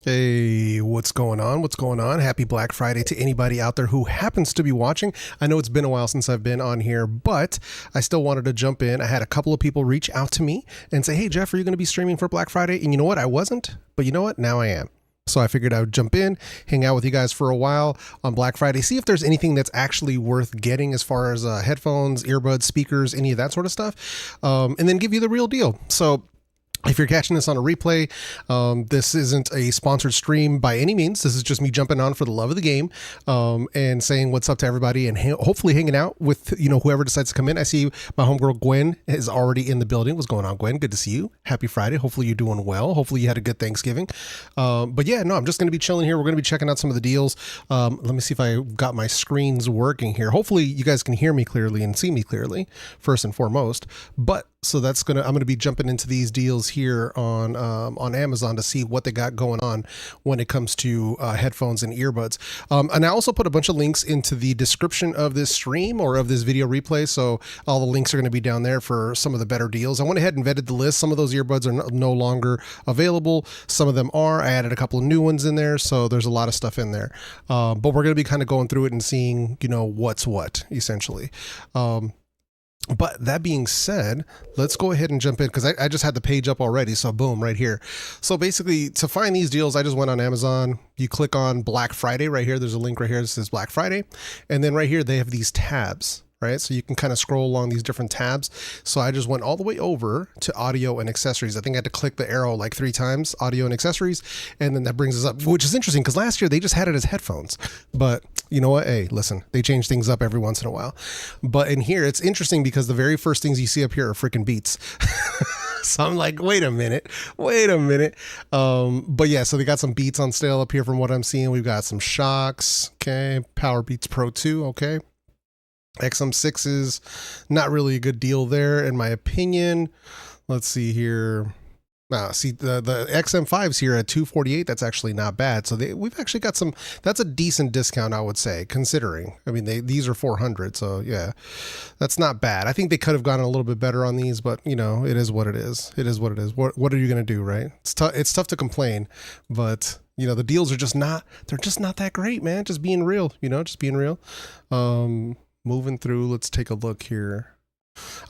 Hey, what's going on? What's going on? Happy Black Friday to anybody out there who happens to be watching. I know it's been a while since I've been on here, but I still wanted to jump in. I had a couple of people reach out to me and say, hey, Jeff, are you going to be streaming for Black Friday? And you know what? I wasn't, but you know what? Now I am. So I figured I would jump in, hang out with you guys for a while on Black Friday, see if there's anything that's actually worth getting as far as headphones, earbuds, speakers, any of that sort of stuff, and then give you the real deal. So if you're catching this on a replay, this isn't a sponsored stream by any means. This is just me jumping on for the love of the game and saying what's up to everybody and hopefully hanging out with, you know, whoever decides to come in. I see my homegirl Gwen is already in the building. What's going on, Gwen? Good to see you. Happy Friday. Hopefully you're doing well. Hopefully you had a good Thanksgiving. But yeah, no, I'm just going to be chilling here. We're going to be checking out some of the deals. Let me see if I got my screens working here. Hopefully you guys can hear me clearly and see me clearly, first and foremost. But so I'm going to be jumping into these deals here on Amazon to see what they got going on when it comes to headphones and earbuds. And I also put a bunch of links into the description of this stream or of this video replay. So all the links are going to be down there for some of the better deals. I went ahead and vetted the list. Some of those earbuds are no longer available. Some of them are. I added a couple of new ones in there. So there's a lot of stuff in there. But we're going to be kind of going through it and seeing, you know, what's what essentially. But that being said, let's go ahead and jump in because I just had the page up already. So boom, right here. So basically to find these deals, I just went on Amazon. You click on Black Friday right here. There's a link right here that says Black Friday. And then right here, they have these tabs, right? So you can kind of scroll along these different tabs. So I just went all the way over to audio and accessories. I think I had to click the arrow like 3 times, audio and accessories. And then that brings us up, which is interesting because last year they just had it as headphones. But you know what? Hey, listen, they change things up every once in a while. But in here, it's interesting because the very first things you see up here are freaking Beats. So I'm like, wait a minute. But yeah, so they got some Beats on sale up here from what I'm seeing. We've got some Shocks. Okay. Power Beats Pro 2. Okay. XM6s, not really a good deal there in my opinion. Let's see here. See the XM5s here at $248. That's actually not bad. So we've actually got some. That's a decent discount, I would say, considering. I mean, these are $400. So yeah, that's not bad. I think they could have gotten a little bit better on these, but you know, it is what it is. It is what it is. What are you gonna do, right? It's tough to complain, but you know, the deals are just not. They're just not that great, man. Just being real. You know, just being real. Moving through. Let's take a look here.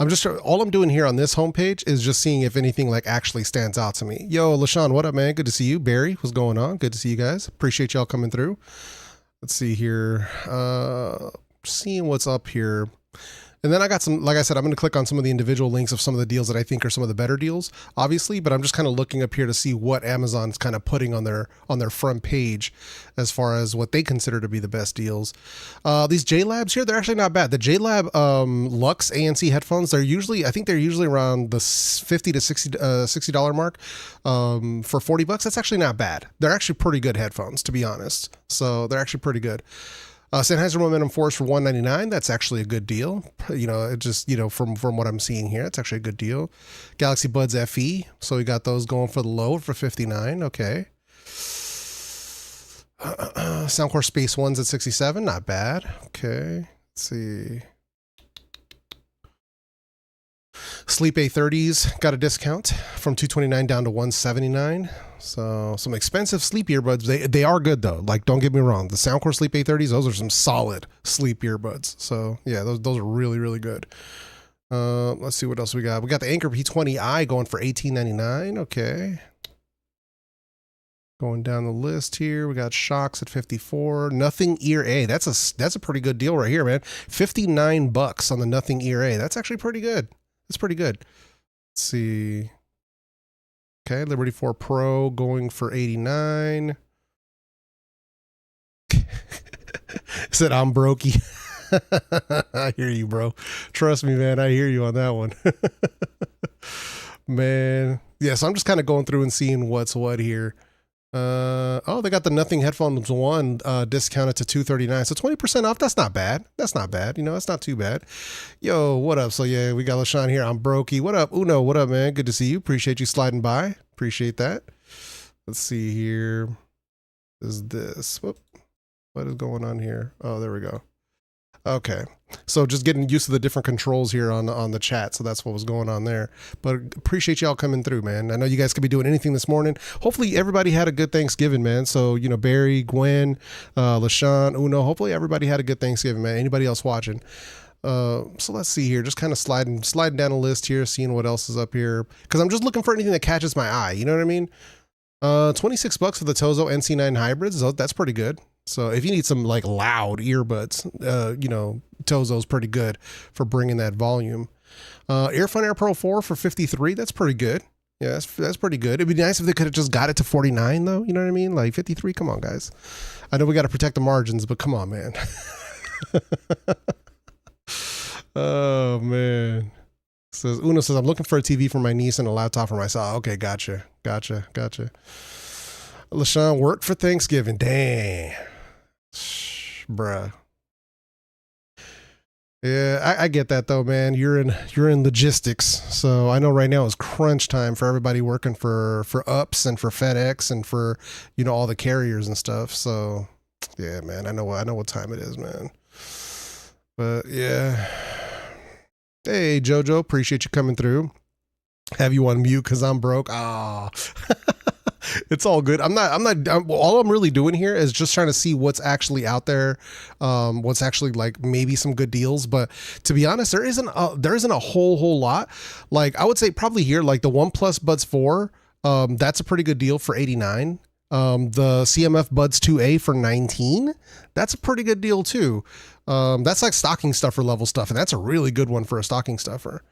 All I'm doing here on this homepage is just seeing if anything like actually stands out to me. Yo, LaShawn, what up, man? Good to see you. Barry, what's going on? Good to see you guys. Appreciate y'all coming through. Let's see here. Seeing what's up here. And then I got some, like I said, I'm going to click on some of the individual links of some of the deals that I think are some of the better deals, obviously, but I'm just kind of looking up here to see what Amazon's kind of putting on their front page as far as what they consider to be the best deals. These JLabs here, they're actually not bad. The JLab Lux ANC headphones, I think they're usually around the $50 to $60 mark. For $40, that's actually not bad. They're actually pretty good headphones, to be honest. So they're actually pretty good. Sennheiser Momentum Force for $199. That's actually a good deal. You know, it just, you know, from what I'm seeing here, it's actually a good deal. Galaxy Buds FE. So we got those going for the low for $59. Okay. Soundcore Space Ones at $67. Not bad. Okay. Let's see. Sleep A30s got a discount from $229 down to $179. So some expensive sleep earbuds. They are good though. Like, don't get me wrong. The Soundcore Sleep A30s, those are some solid sleep earbuds. So yeah, those are really, really good. Let's see what else we got. We got the Anker P20i going for $18.99. Okay. Going down the list here, we got Shocks at 54. Nothing Ear A. That's a pretty good deal right here, man. $59 on the Nothing Ear A. That's actually pretty good. That's pretty good. Let's see. Okay, Liberty 4 Pro going for 89. Said I'm brokey. I hear you, bro. Trust me, man. I hear you on that one. Man. Yeah, so I'm just kind of going through and seeing what's what here. Oh, they got the Nothing Headphones 1 discounted to $239. So 20% off. That's not bad. That's not bad. You know, that's not too bad. Yo, what up? So yeah, we got LaShawn here. I'm brokey. What up? Uno, what up, man? Good to see you. Appreciate you sliding by. Appreciate that. Let's see here. Is this? Whoop. What is going on here? Oh, there we go. Okay. So just getting used to the different controls here on the chat. So that's what was going on there. But appreciate y'all coming through, man. I know you guys could be doing anything this morning. Hopefully everybody had a good Thanksgiving, man. So, you know, Barry, Gwen, LaShawn, Uno, hopefully everybody had a good Thanksgiving, man. Anybody else watching? So let's see here. Just kind of sliding down a list here, seeing what else is up here. Because I'm just looking for anything that catches my eye. You know what I mean? $26 for the Tozo NC9 hybrids. So that's pretty good. So if you need some like loud earbuds, you know, Tozo's pretty good for bringing that volume. Earphone Air Pro 4 for 53. That's pretty good. Yeah, that's pretty good. It'd be nice if they could have just got it to 49 though. You know what I mean? Like 53. Come on, guys. I know we got to protect the margins, but come on, man. Oh man. Says Uno says I'm looking for a TV for my niece and a laptop for myself. Okay, gotcha. LaShawn worked for Thanksgiving. Dang. Bruh. Yeah, I get that though, man. You're in logistics, so I know right now is crunch time for everybody working for UPS and for FedEx and for, you know, all the carriers and stuff. So yeah, man, I know what time it is, man. But yeah, hey Jojo, appreciate you coming through. Have you on mute because I'm broke. Ah. It's all good. All I'm really doing here is just trying to see what's actually out there, what's actually like maybe some good deals. But to be honest, there isn't a whole lot. Like I would say probably here, like the OnePlus Buds 4, that's a pretty good deal for 89. The CMF Buds 2A for 19, that's a pretty good deal too. That's like stocking stuffer level stuff, and that's a really good one for a stocking stuffer.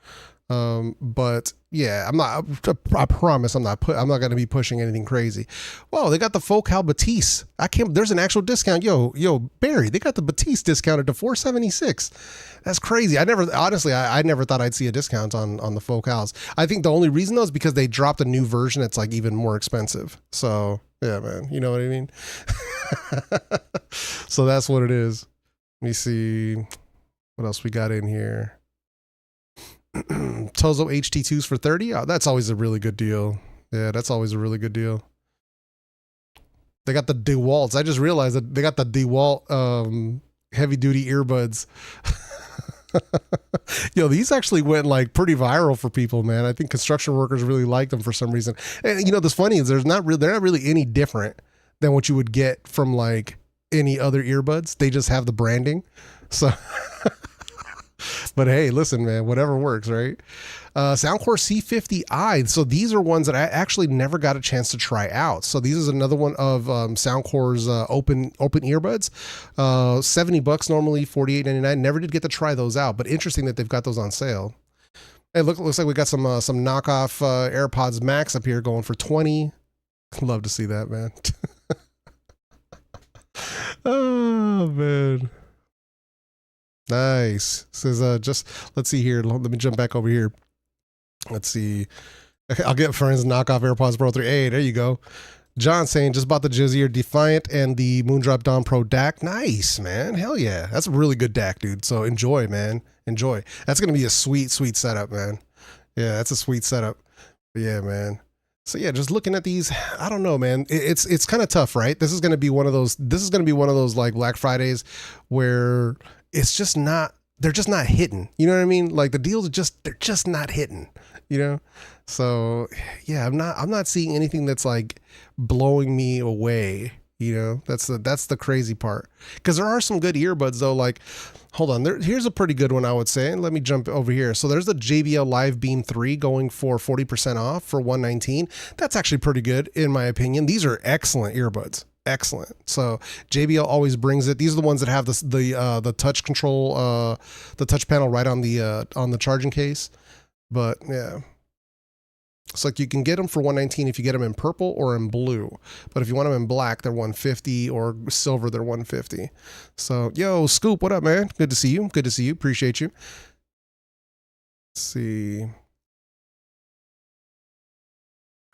But yeah, I promise I'm not going to be pushing anything crazy. Whoa, they got the Focal Batiste. There's an actual discount. Yo, Barry, they got the Batiste discounted to $476. That's crazy. I never thought I'd see a discount on the Focals. I think the only reason though is because they dropped a new version that's like even more expensive. So yeah, man, you know what I mean? So that's what it is. Let me see what else we got in here. Tozo HT2s for 30. Oh, that's always a really good deal. Yeah, that's always a really good deal. They got the DeWalt's. I just realized that they got the DeWalt heavy duty earbuds. Yo, these actually went like pretty viral for people, man. I think construction workers really like them for some reason. And you know, the funny is they're not really any different than what you would get from like any other earbuds. They just have the branding. So but hey, listen, man, whatever works, right? Soundcore C50i. So these are ones that I actually never got a chance to try out. So these is another one of Soundcore's open earbuds. $70 normally, $48.99. Never did get to try those out, but interesting that they've got those on sale. Hey, looks like we got some knockoff AirPods Max up here going for $20. Love to see that, man. Oh man. Nice. Says just let's see here. Let me jump back over here. Let's see. I'll get friends knockoff AirPods Pro 3. Hey, there you go. John saying just bought the Jazeer Defiant and the Moondrop Dawn Pro DAC. Nice, man. Hell yeah. That's a really good DAC, dude. So enjoy, man. Enjoy. That's gonna be a sweet setup, man. Yeah, that's a sweet setup. But yeah, man. So yeah, just looking at these, I don't know, man. It's kind of tough, right? This is gonna be one of those like Black Fridays where it's just not, they're just not hitting. You know what I mean? Like the deals they're just not hitting, you know? So yeah, I'm not seeing anything that's like blowing me away. That's the crazy part. Because there are some good earbuds though. Like, hold on, here's a pretty good one I would say. Let me jump over here. So there's the JBL Live Beam 3 going for 40% off for $119. That's actually pretty good in my opinion. These are excellent earbuds. Excellent. So JBL always brings it. These are the ones that have the touch control, the touch panel right on the charging case. But yeah. It's like you can get them for $119 if you get them in purple or in blue. But if you want them in black, they're $150, or silver, they're $150. So, yo, Scoop, what up, man? Good to see you. Good to see you. Appreciate you. Let's see. I'm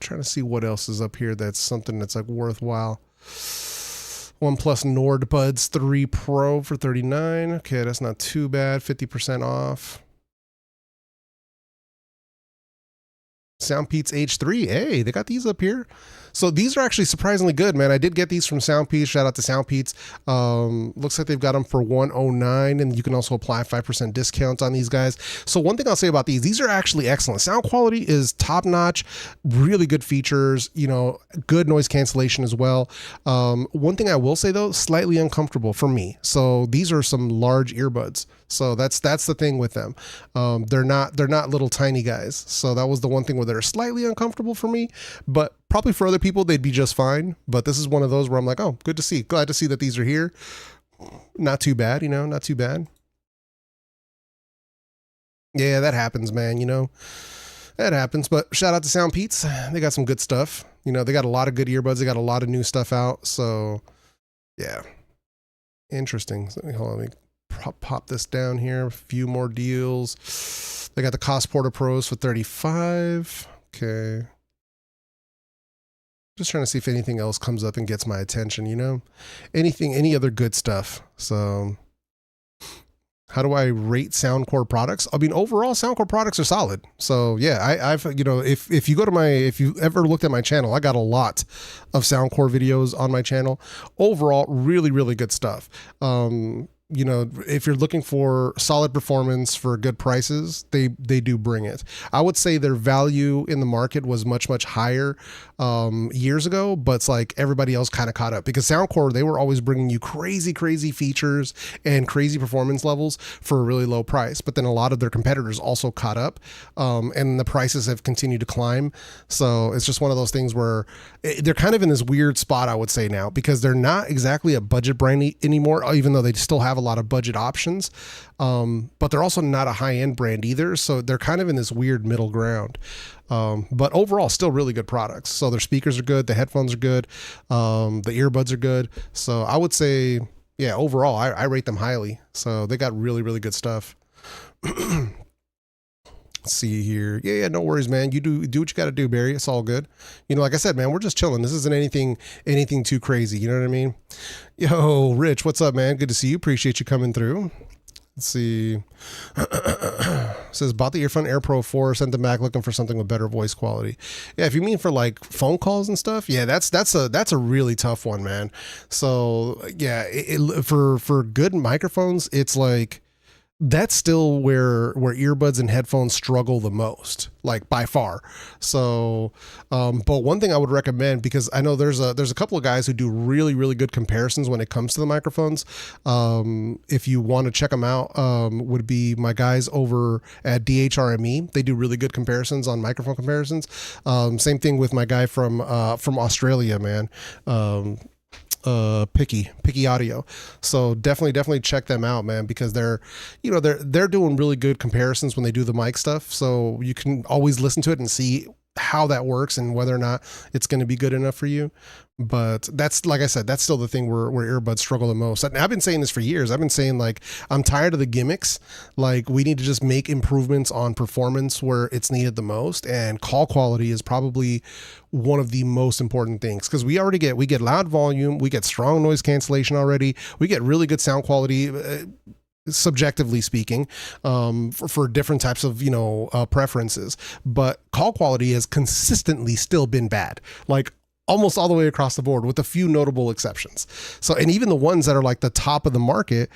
trying to see what else is up here that's something that's like worthwhile. OnePlus Nord Buds 3 Pro for $39. Okay, that's not too bad. 50% off. Soundpeats H3. Hey, they got these up here. So these are actually surprisingly good, man. I did get these from Soundpeats. Shout out to Soundpeats. Looks like they've got them for $109, and you can also apply 5% discounts on these guys. So one thing I'll say about these are actually excellent. Sound quality is top notch, really good features, good noise cancellation as well. One thing I will say though, slightly uncomfortable for me. So these are some large earbuds. So that's the thing with them. They're not little tiny guys. So that was the one thing where they're slightly uncomfortable for me, but probably for other people, they'd be just fine. But this is one of those where I'm like, oh, good to see. Glad to see that these are here. Not too bad, not too bad. Yeah, that happens, man, That happens. But shout out to Soundpeats. They got some good stuff. They got a lot of good earbuds. They got a lot of new stuff out. So, yeah. Interesting. Hold on, let me pop this down here. A few more deals. They got the Cost Porter Pros for $35. Okay. Just trying to see if anything else comes up and gets my attention, any other good stuff. So how do I rate Soundcore products? I mean, overall Soundcore products are solid. So yeah, I've, if you go to if you ever looked at my channel, I got a lot of Soundcore videos on my channel. Overall, really, really good stuff. If you're looking for solid performance for good prices, they do bring it. I would say their value in the market was much, much higher years ago, but it's like everybody else kind of caught up because Soundcore, they were always bringing you crazy, crazy features and crazy performance levels for a really low price. But then a lot of their competitors also caught up, and the prices have continued to climb. So it's just one of those things where they're kind of in this weird spot, I would say now, because they're not exactly a budget brand anymore, even though they still have a lot of budget options, but they're also not a high-end brand either, so they're kind of in this weird middle ground, but overall still really good products. So their speakers are good, the headphones are good, the earbuds are good. So I would say, yeah, overall I rate them highly. So they got really, really good stuff. Let's see here. Yeah, no worries, man. You do what you got to do, Barry. It's all good. Like I said, man, we're just chilling. This isn't anything too crazy. You know what I mean? Yo, Rich, what's up, man? Good to see you. Appreciate you coming through. Let's see. Says, bought the Earphone Air Pro 4, sent them back looking for something with better voice quality. Yeah, if you mean for like phone calls and stuff, yeah, that's a really tough one, man. So yeah, for good microphones, it's like, that's still where earbuds and headphones struggle the most, like by far. So, but one thing I would recommend, because I know there's a couple of guys who do really, really good comparisons when it comes to the microphones. If you want to check them out, would be my guys over at DHRME. They do really good comparisons on microphone comparisons. Same thing with my guy from Australia, man. Picky Audio. So definitely check them out, man, because they're doing really good comparisons when they do the mic stuff. So you can always listen to it and see how that works and whether or not it's going to be good enough for you. But that's, like I said, that's still the thing where earbuds struggle the most. And I've been saying this for years. I've been saying, like, I'm tired of the gimmicks. Like, we need to just make improvements on performance where it's needed the most. And call quality is probably one of the most important things, because we get loud volume, we get strong noise cancellation already, we get really good sound quality, subjectively speaking, for different types of preferences. But call quality has consistently still been bad, like almost all the way across the board, with a few notable exceptions. So, and even the ones that are like the top of the market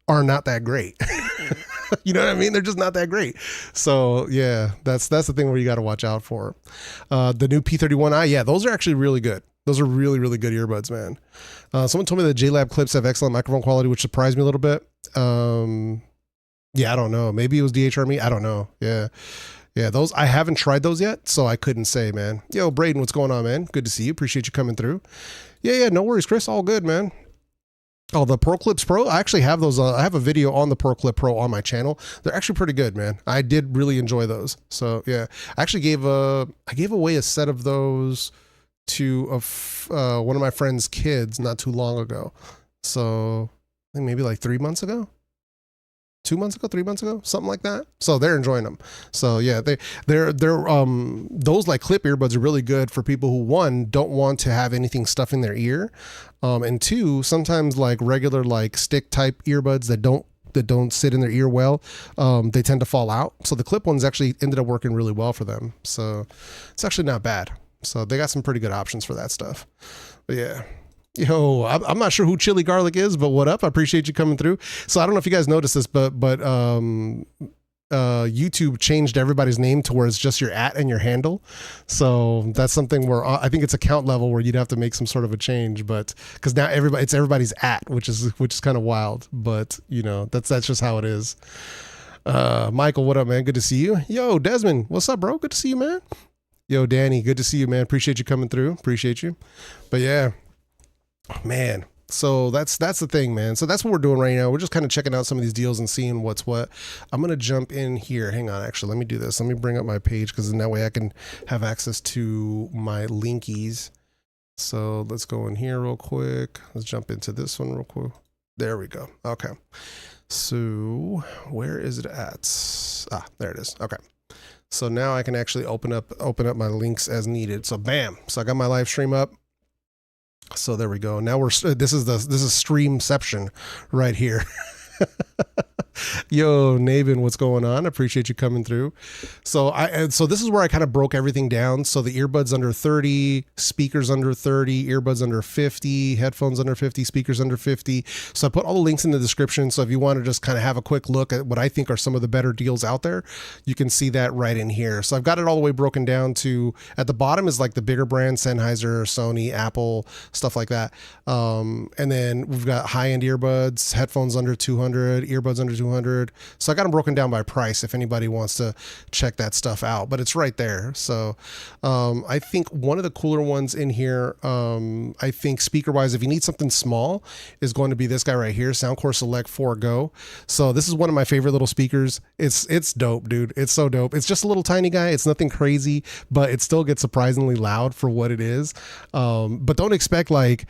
are not that great. You know what I mean? They're just not that great. So yeah, that's the thing where you got to watch out for. The new P31i, yeah, those are actually really good. Those are really, really good earbuds, man. Someone told me that JLab clips have excellent microphone quality, which surprised me a little bit. Yeah, I don't know. Maybe it was DHR me. I don't know. Yeah. Yeah, those, I haven't tried those yet, so I couldn't say, man. Yo, Braden, what's going on, man? Good to see you. Appreciate you coming through. Yeah, no worries, Chris. All good, man. Oh, the Pro Clips Pro, I actually have those. I have a video on the Pro Clip Pro on my channel. They're actually pretty good, man. I did really enjoy those. So yeah, I actually gave away a set of those to one of my friend's kids not too long ago. So I think maybe like 3 months ago. 2 months ago, 3 months ago, something like that. So they're enjoying them. So yeah, they're those like clip earbuds are really good for people who, one, don't want to have anything stuff in their ear, and two, sometimes like regular like stick type earbuds that don't sit in their ear well, they tend to fall out. So the clip ones actually ended up working really well for them. So it's actually not bad. So they got some pretty good options for that stuff. But yeah. Yo, I'm not sure who Chili Garlic is, but what up? I appreciate you coming through. So I don't know if you guys noticed this, but YouTube changed everybody's name to where it's just your @ and your handle. So that's something where I think it's account level where you'd have to make some sort of a change, but because now it's everybody's @ which is kind of wild, but you know, that's just how it is. Michael, what up, man? Good to see you. Yo, Desmond, what's up, bro? Good to see you, man. Yo, Danny, good to see you, man. Appreciate you coming through. Appreciate you. But yeah. Man, so that's the thing, man. So that's what we're doing right now. We're just kind of checking out some of these deals and seeing what's what. I'm going to jump in here. Hang on, actually, let me do this. Let me bring up my page because then that way I can have access to my linkies. So let's go in here real quick. Let's jump into this one real quick. There we go. Okay. So where is it at? Ah, there it is. Okay. So now I can actually open up my links as needed. So bam. So I got my live stream up. So there we go. Now this is streamception right here. Yo, Navin, what's going on? Appreciate you coming through. So this is where I kind of broke everything down. So the earbuds under 30, speakers under 30, earbuds under 50, headphones under 50, speakers under 50. So I put all the links in the description. So if you want to just kind of have a quick look at what I think are some of the better deals out there, you can see that right in here. So I've got it all the way broken down to, at the bottom is like the bigger brands, Sennheiser, Sony, Apple, stuff like that. And then we've got high-end earbuds, headphones under 200, earbuds under 200. So I got them broken down by price if anybody wants to check that stuff out, but it's right there. So I think one of the cooler ones in here, I think speaker wise, if you need something small, is going to be this guy right here, Soundcore Select 4 Go. So this is one of my favorite little speakers. It's dope, dude. It's so dope. It's just a little tiny guy. It's nothing crazy, but it still gets surprisingly loud for what it is. But don't expect like,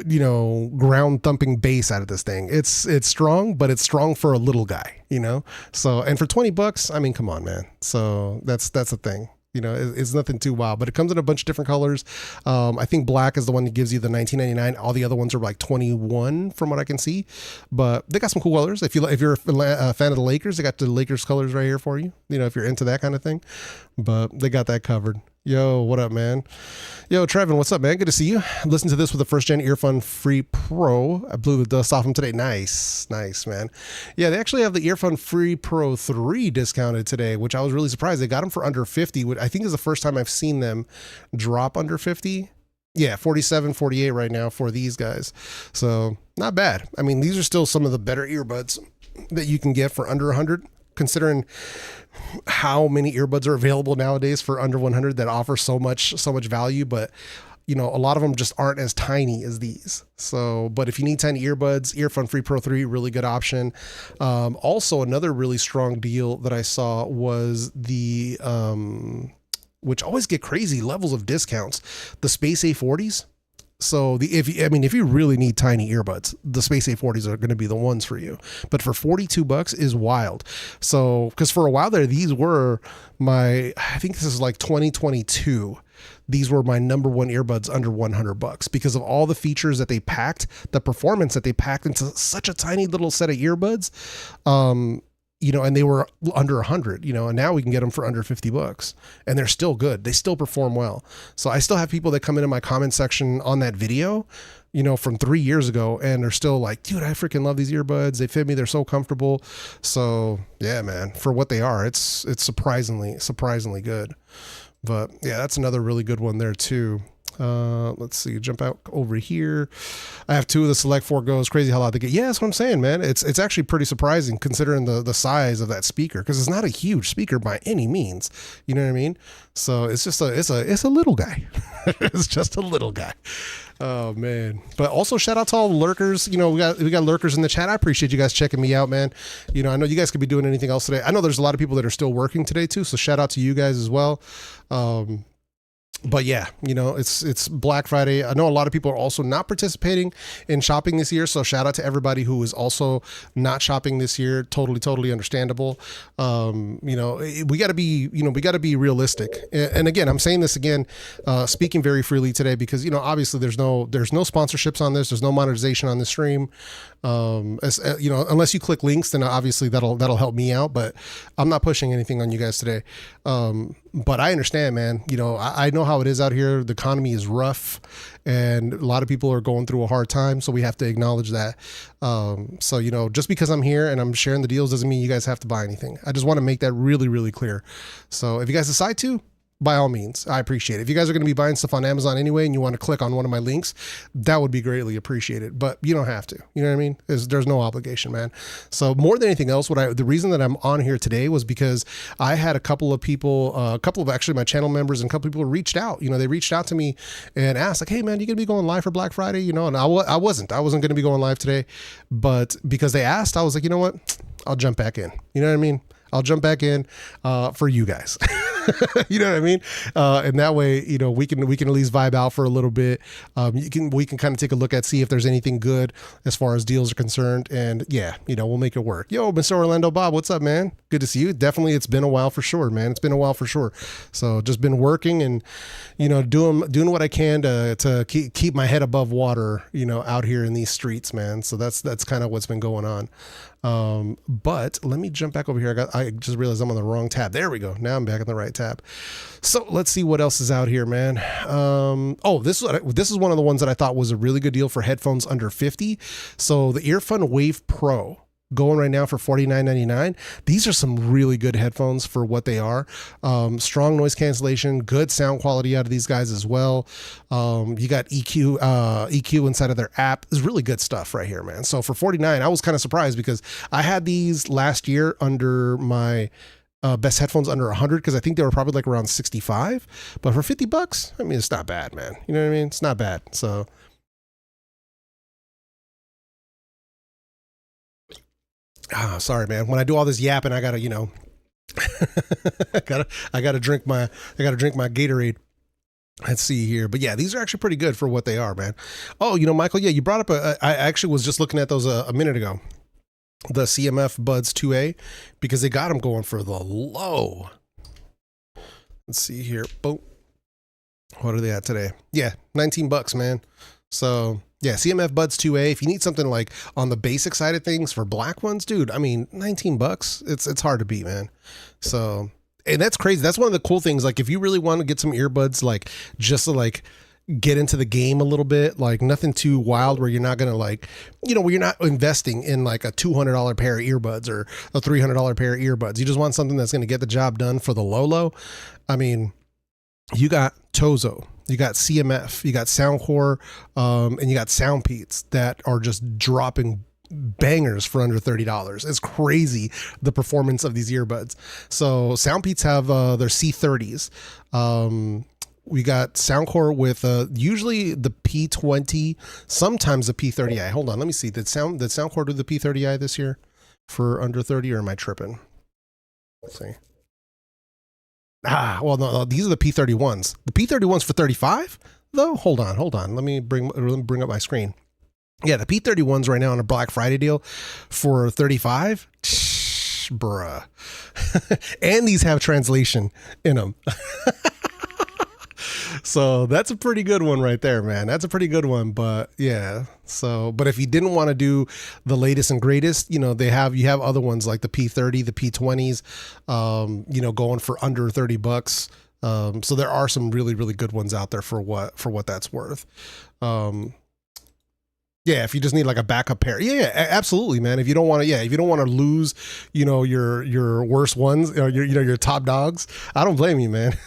you know, ground thumping bass out of this thing. It's strong, but it's strong for a little guy, you know? So, and for $20, I mean, come on, man. So that's the thing. You know, it's nothing too wild, but it comes in a bunch of different colors. I think black is the one that gives you the $19.99. All the other ones are like $21 from what I can see, but they got some cool colors. If you're a fan of the Lakers, they got the Lakers colors right here for you. You know, if you're into that kind of thing, but they got that covered. Yo, what up, man? Yo, Trevin, what's up, man? Good to see you. Listen to this with the first gen Earphone Free Pro. I blew the dust off them today. Nice, man. Yeah, they actually have the Earphone Free Pro 3 discounted today, which I was really surprised. They got them for under 50, which I think is the first time I've seen them drop under 50. Yeah, 47, 48 right now for these guys. So not bad. I mean, these are still some of the better earbuds that you can get for under 100. Considering how many earbuds are available nowadays for under 100 that offer so much value, but you know, a lot of them just aren't as tiny as these. So, but if you need tiny earbuds, Earphone Free Pro 3, really good option. Also another really strong deal that I saw was the, which always get crazy levels of discounts, the Space A40s. So if you really need tiny earbuds, the Space A40s are going to be the ones for you. But for $42 is wild. So, because for a while there, these were I think this is like 2022. These were my number one earbuds under $100 because of all the features that they packed, the performance that they packed into such a tiny little set of earbuds. You know, and they were under 100, you know, and now we can get them for under $50 and they're still good. They still perform well. So I still have people that come into my comment section on that video, you know, from 3 years ago, and they're still like, dude, I freaking love these earbuds. They fit me. They're so comfortable. So yeah, man, for what they are, it's surprisingly good. But yeah, that's another really good one there too. Let's see, jump out over here. I have 2 of the Select 4 Go's. Crazy how loud they get. Yeah, that's what I'm saying, man. It's actually pretty surprising considering the size of that speaker, because it's not a huge speaker by any means. You know what I mean? So it's just it's a little guy. It's just a little guy. Oh man. But also shout out to all the lurkers. You know, we got lurkers in the chat. I appreciate you guys checking me out, man. You know, I know you guys could be doing anything else today. I know there's a lot of people that are still working today too, so shout out to you guys as well. But yeah, you know, it's Black Friday. I know a lot of people are also not participating in shopping this year. So shout out to everybody who is also not shopping this year. Totally understandable. You know, we got to be realistic. And again, I'm saying this again, speaking very freely today, because, you know, obviously there's no sponsorships on this. There's no monetization on the stream. You know, unless you click links, then obviously that'll help me out, but I'm not pushing anything on you guys today. But I understand, man. You know, I know how it is out here. The economy is rough and a lot of people are going through a hard time. So we have to acknowledge that. So, you know, just because I'm here and I'm sharing the deals doesn't mean you guys have to buy anything. I just want to make that really clear. So if you guys decide to, by all means, I appreciate it. If you guys are going to be buying stuff on Amazon anyway and you want to click on one of my links, that would be greatly appreciated, but you don't have to. You know what I mean? There's no obligation, man. So more than anything else, the reason that I'm on here today was because I had a couple of people, actually my channel members and a couple of people reached out. You know, they reached out to me and asked like, hey man, you going to be going live for Black Friday? You know, and I wasn't going to be going live today, but because they asked, I was like, you know what? I'll jump back in. You know what I mean? I'll jump back in for you guys. You know what I mean? And that way, you know, we can at least vibe out for a little bit. We can kind of take a look at, see if there's anything good as far as deals are concerned. And yeah, you know, we'll make it work. Yo, Mr. Orlando Bob, what's up, man? Good to see you. Definitely. It's been a while for sure, man. It's been a while for sure. So just been working and, you know, doing what I can to keep my head above water, you know, out here in these streets, man. So that's kind of what's been going on. But let me jump back over here. I just realized I'm on the wrong tab. There we go. Now I'm back on the right tab. So let's see what else is out here, man. This is one of the ones that I thought was a really good deal for headphones under 50. So the Earfun Wave Pro, going right now for $49.99. These are some really good headphones for what they are. Strong noise cancellation, good sound quality out of these guys as well. You got EQ inside of their app. It's really good stuff right here, man. So for $49, I was kind of surprised because I had these last year under my best headphones under 100, because I think they were probably like around 65, but for $50, I mean, it's not bad, man. You know what I mean? It's not bad. So sorry, man. When I do all this yapping, I gotta, you know, I gotta drink my Gatorade. Let's see here. But yeah, these are actually pretty good for what they are, man. Oh, you know, Michael, yeah, you brought up I actually was just looking at those a minute ago. The CMF Buds 2A, because they got them going for the low. Let's see here. Boom. What are they at today? Yeah, $19, man. So yeah, CMF Buds 2A. If you need something like on the basic side of things for black ones, dude, I mean, $19. It's hard to beat, man. So, and that's crazy. That's one of the cool things. Like, if you really want to get some earbuds, like just to like get into the game a little bit, like nothing too wild where you're not going to like, you know, where you're not investing in like a $200 pair of earbuds or a $300 pair of earbuds. You just want something that's going to get the job done for the low. I mean, you got Tozo, you got CMF, you got Soundcore, and you got Soundpeats that are just dropping bangers for under $30. It's crazy, the performance of these earbuds. So Soundpeats have their C30s. We got Soundcore with usually the P20, sometimes the P30i. Hold on, let me see. Did Soundcore do the P30i this year for under 30, or am I tripping? Let's see. Well, no, these are the P31s. The P31s for 35, though. Hold on. Let me bring up my screen. Yeah, the P31s right now on a Black Friday deal for 35. Bruh. And these have translation in them. So that's a pretty good one right there, man. That's a pretty good one. But yeah, so, but if you didn't want to do the latest and greatest, you know, you have other ones like the P30, the P20s, you know, going for under $30. So there are some really, really good ones out there for what that's worth. Yeah, if you just need like a backup pair. Yeah, absolutely, man. If you don't want to lose, you know, your worst ones, or your top dogs, I don't blame you, man.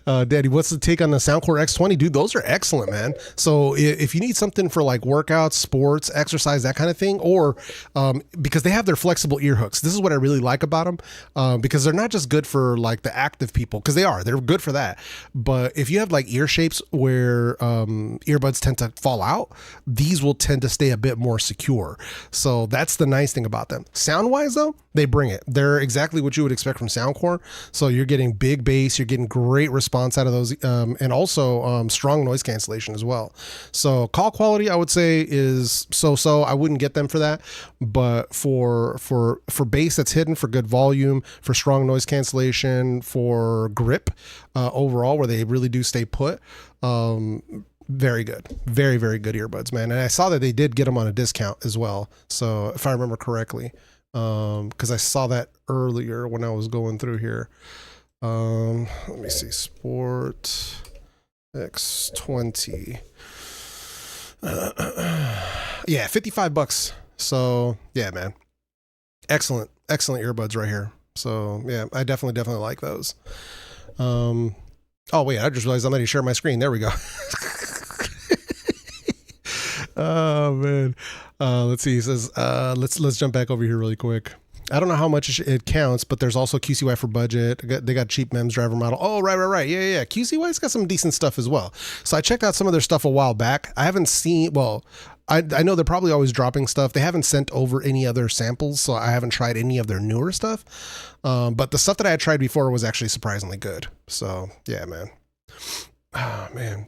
Daddy, what's the take on the Soundcore X20? Dude, those are excellent, man. So if you need something for like workouts, sports, exercise, that kind of thing, or because they have their flexible ear hooks. This is what I really like about them, because they're not just good for like the active people, because they're good for that. But if you have like ear shapes where earbuds tend to fall out, these will tend to stay a bit more secure. So that's the nice thing about them. Sound wise though, they bring it. They're exactly what you would expect from Soundcore. So you're getting big bass, you're getting great response out of those, and also strong noise cancellation as well. So call quality, I would say, is so-so. I wouldn't get them for that, but for bass that's hidden, for good volume, for strong noise cancellation, for grip overall, where they really do stay put, very good, very, very good earbuds, man. And I saw that they did get them on a discount as well, so if I remember correctly, because I saw that earlier when I was going through here. Let me see, Sport X20. Yeah, $55. So yeah, man, excellent earbuds right here. So yeah, I definitely like those. Oh wait, I just realized I'm not even sharing my screen. There we go. Oh man. Let's see. He says, let's jump back over here really quick. I don't know how much it counts, but there's also QCY for budget. They got cheap MEMS driver model. Oh, right. Yeah. QCY's got some decent stuff as well. So I checked out some of their stuff a while back. I haven't seen, well, I know they're probably always dropping stuff. They haven't sent over any other samples, so I haven't tried any of their newer stuff. But the stuff that I had tried before was actually surprisingly good. So yeah, man. Oh, man.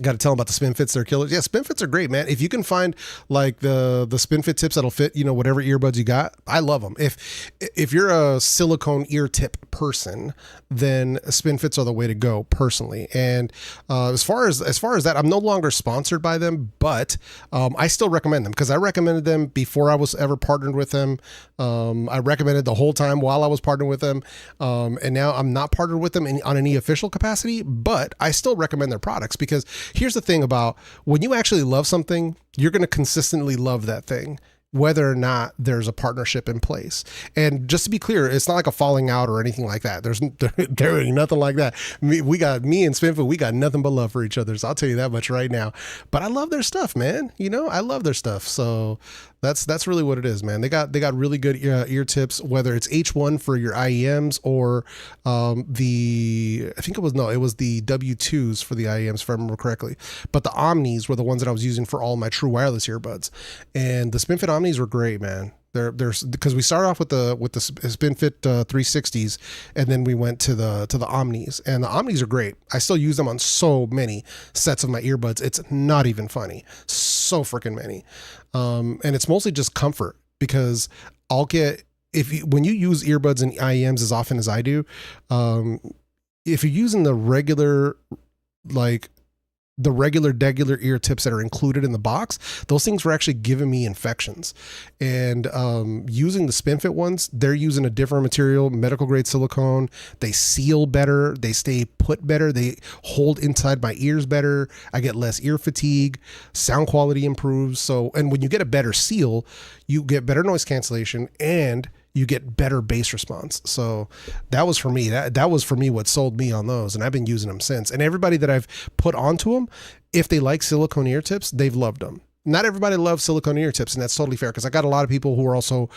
Got to tell them about the Spinfits. They're killers. Yeah, Spinfits are great, man. If you can find like the Spinfit tips that'll fit, whatever earbuds you got, I love them. If you're a silicone ear tip person, then Spinfits are the way to go personally. And as far as that, I'm no longer sponsored by them, but I still recommend them because I recommended them before I was ever partnered with them. I recommended the whole time while I was partnered with them. And now I'm not partnered with them on any official capacity, but I still recommend their products because here's the thing about when you actually love something, you're going to consistently love that thing, whether or not there's a partnership in place. And just to be clear, it's not like a falling out or anything like that. There ain't nothing like that. Me and Spinfit, we got nothing but love for each other. So I'll tell you that much right now. But I love their stuff, man. I love their stuff. So that's really what it is, man. They got really good ear tips, whether it's H1 for your IEMs or it was the W2s for the IEMs, if I remember correctly. But the Omnis were the ones that I was using for all my true wireless earbuds. And the Spinfit Omnis were great, man. There's because we started off with the Spinfit 360s, and then we went to the Omnis, and the Omnis are great. I still use them on so many sets of my earbuds. It's not even funny. So freaking many. And it's mostly just comfort because when you use earbuds and IEMs as often as I do, if you're using the regular ear tips that are included in the box, those things were actually giving me infections. And using the Spinfit ones, they're using a different material, medical grade silicone. They seal better. They stay put better. They hold inside my ears better. I get less ear fatigue. Sound quality improves. And when you get a better seal, you get better noise cancellation and you get better bass response. So that was for me. That was for me what sold me on those, and I've been using them since. And everybody that I've put onto them, if they like silicone ear tips, they've loved them. Not everybody loves silicone ear tips, and that's totally fair because I got a lot of people who are also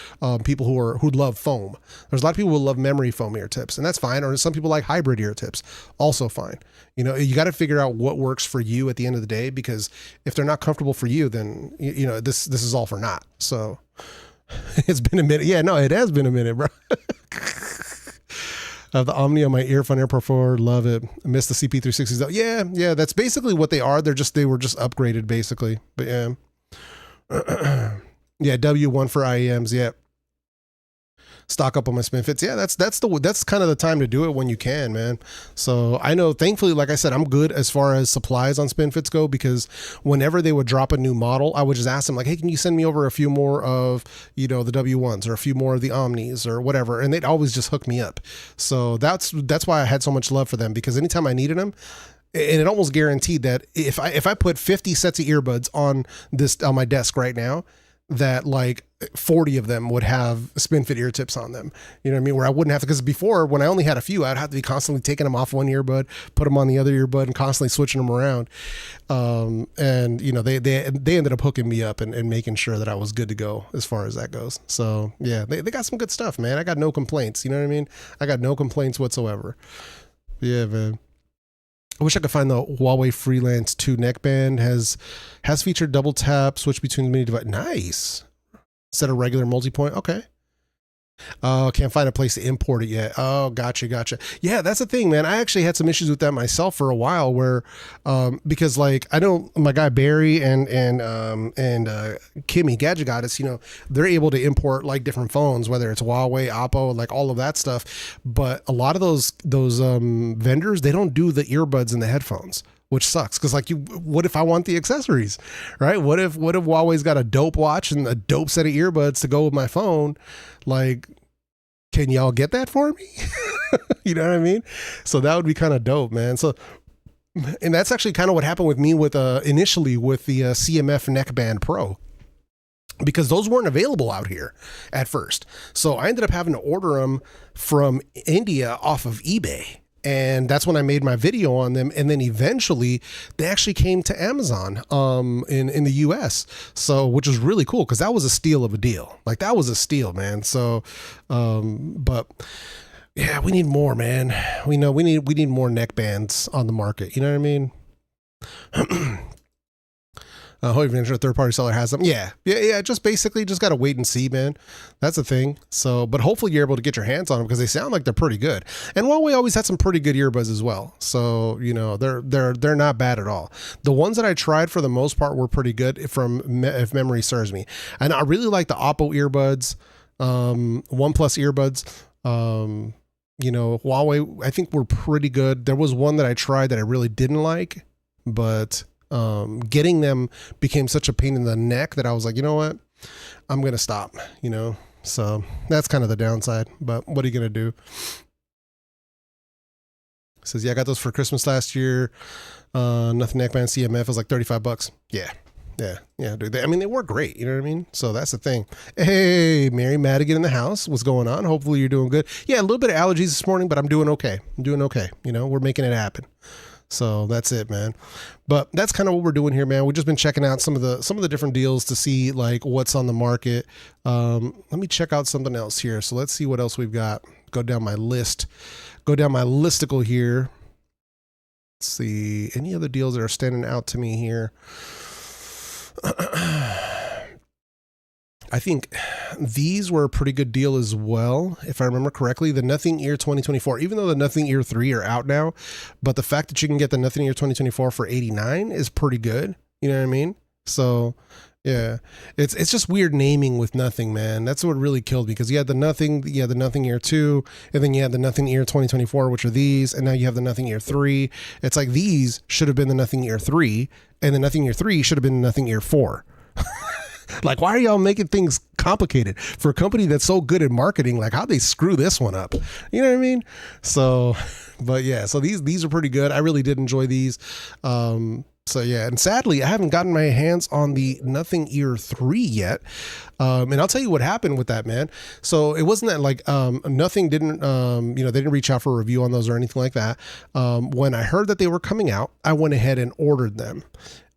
people who love foam. There's a lot of people who love memory foam ear tips, and that's fine. Or some people like hybrid ear tips, also fine. You got to figure out what works for you at the end of the day, because if they're not comfortable for you, then this is all for naught. So. It's been a minute. Yeah, no, it has been a minute, bro. I have the Omni on my earphone AirPod 4. Love it. I miss the CP360s though. Yeah, that's basically what they are. They were just upgraded basically. But yeah. Yeah, W1 for IEMs. Yeah. Stock up on my Spinfits. Yeah, that's kind of the time to do it when you can, man. So I know, thankfully, like I said, I'm good as far as supplies on Spinfits go, because whenever they would drop a new model, I would just ask them like, hey, can you send me over a few more of, the W1s or a few more of the Omnis or whatever? And they'd always just hook me up. So that's why I had so much love for them, because anytime I needed them, and it almost guaranteed that if I put 50 sets of earbuds on my desk right now, that like 40 of them would have Spinfit ear tips on them. You know what I mean? Where I wouldn't have to, because before when I only had a few, I'd have to be constantly taking them off one earbud, put them on the other earbud, and constantly switching them around. And you know, they ended up hooking me up and making sure that I was good to go as far as that goes. So yeah, they got some good stuff, man. I got no complaints. You know what I mean? I got no complaints whatsoever. Yeah, man. I wish I could find the Huawei Freelance 2 neckband. Has featured double tap, switch between many devices. Nice. Instead of regular multi-point. Okay. Oh, can't find a place to import it yet. Oh, gotcha. Yeah, that's the thing, man. I actually had some issues with that myself for a while where, because like, I know my guy Barry and Kimmy Gadget Goddess, you know, they're able to import like different phones, whether it's Huawei, Oppo, like all of that stuff. But a lot of those vendors, they don't do the earbuds and the headphones, which sucks. Cause like what if I want the accessories, right? What if Huawei's got a dope watch and a dope set of earbuds to go with my phone? Like, can y'all get that for me? You know what I mean? So that would be kind of dope, man. So, and that's actually kind of what happened with me with, initially with the CMF Neckband Pro, because those weren't available out here at first. So I ended up having to order them from India off of eBay. And that's when I made my video on them. And then eventually they actually came to Amazon in the US. So, which was really cool because that was a steal of a deal. Like that was a steal, man. So, but yeah, we need more, man. We need more neck bands on the market. You know what I mean? Hopefully a third party seller has them. Yeah. Just basically just got to wait and see, man. That's the thing. So, but hopefully you're able to get your hands on them because they sound like they're pretty good. And Huawei always had some pretty good earbuds as well. So, you know, they're not bad at all. The ones that I tried for the most part were pretty good if memory serves me. And I really like the Oppo earbuds, OnePlus earbuds. You know, Huawei, I think were pretty good. There was one that I tried that I really didn't like, but getting them became such a pain in the neck that I was like, you know what, I'm going to stop, you know? So that's kind of the downside, but what are you going to do? It says, yeah, I got those for Christmas last year. Nothing neckband CMF was like $35. Yeah, dude. They work great. You know what I mean? So that's the thing. Hey, Mary Madigan in the house. What's going on? Hopefully you're doing good. Yeah, a little bit of allergies this morning, but I'm doing okay. You know, we're making it happen. So that's it, man. But that's kind of what we're doing here, man. We've just been checking out some of the different deals to see like what's on the market. Let me check out something else here. So let's see what else we've got. Go down my listicle here. Let's see any other deals that are standing out to me here. I think these were a pretty good deal as well, if I remember correctly. The Nothing Ear 2024, even though the Nothing Ear 3 are out now, but the fact that you can get the Nothing Ear 2024 for $89 is pretty good. You know what I mean? So yeah, it's just weird naming with Nothing, man. That's what really killed me, because you had the Nothing Ear 2, and then you had the Nothing Ear 2024, which are these, and now you have the Nothing Ear 3. It's like these should have been the Nothing Ear 3, and the Nothing Ear 3 should have been the Nothing Ear 4. Like, why are y'all making things complicated for a company that's so good at marketing? Like, how'd they screw this one up? You know what I mean? So, but yeah, so these are pretty good. I really did enjoy these. So yeah, and sadly, I haven't gotten my hands on the Nothing Ear 3 yet. And I'll tell you what happened with that, man. So it wasn't that like, Nothing didn't, they didn't reach out for a review on those or anything like that. When I heard that they were coming out, I went ahead and ordered them.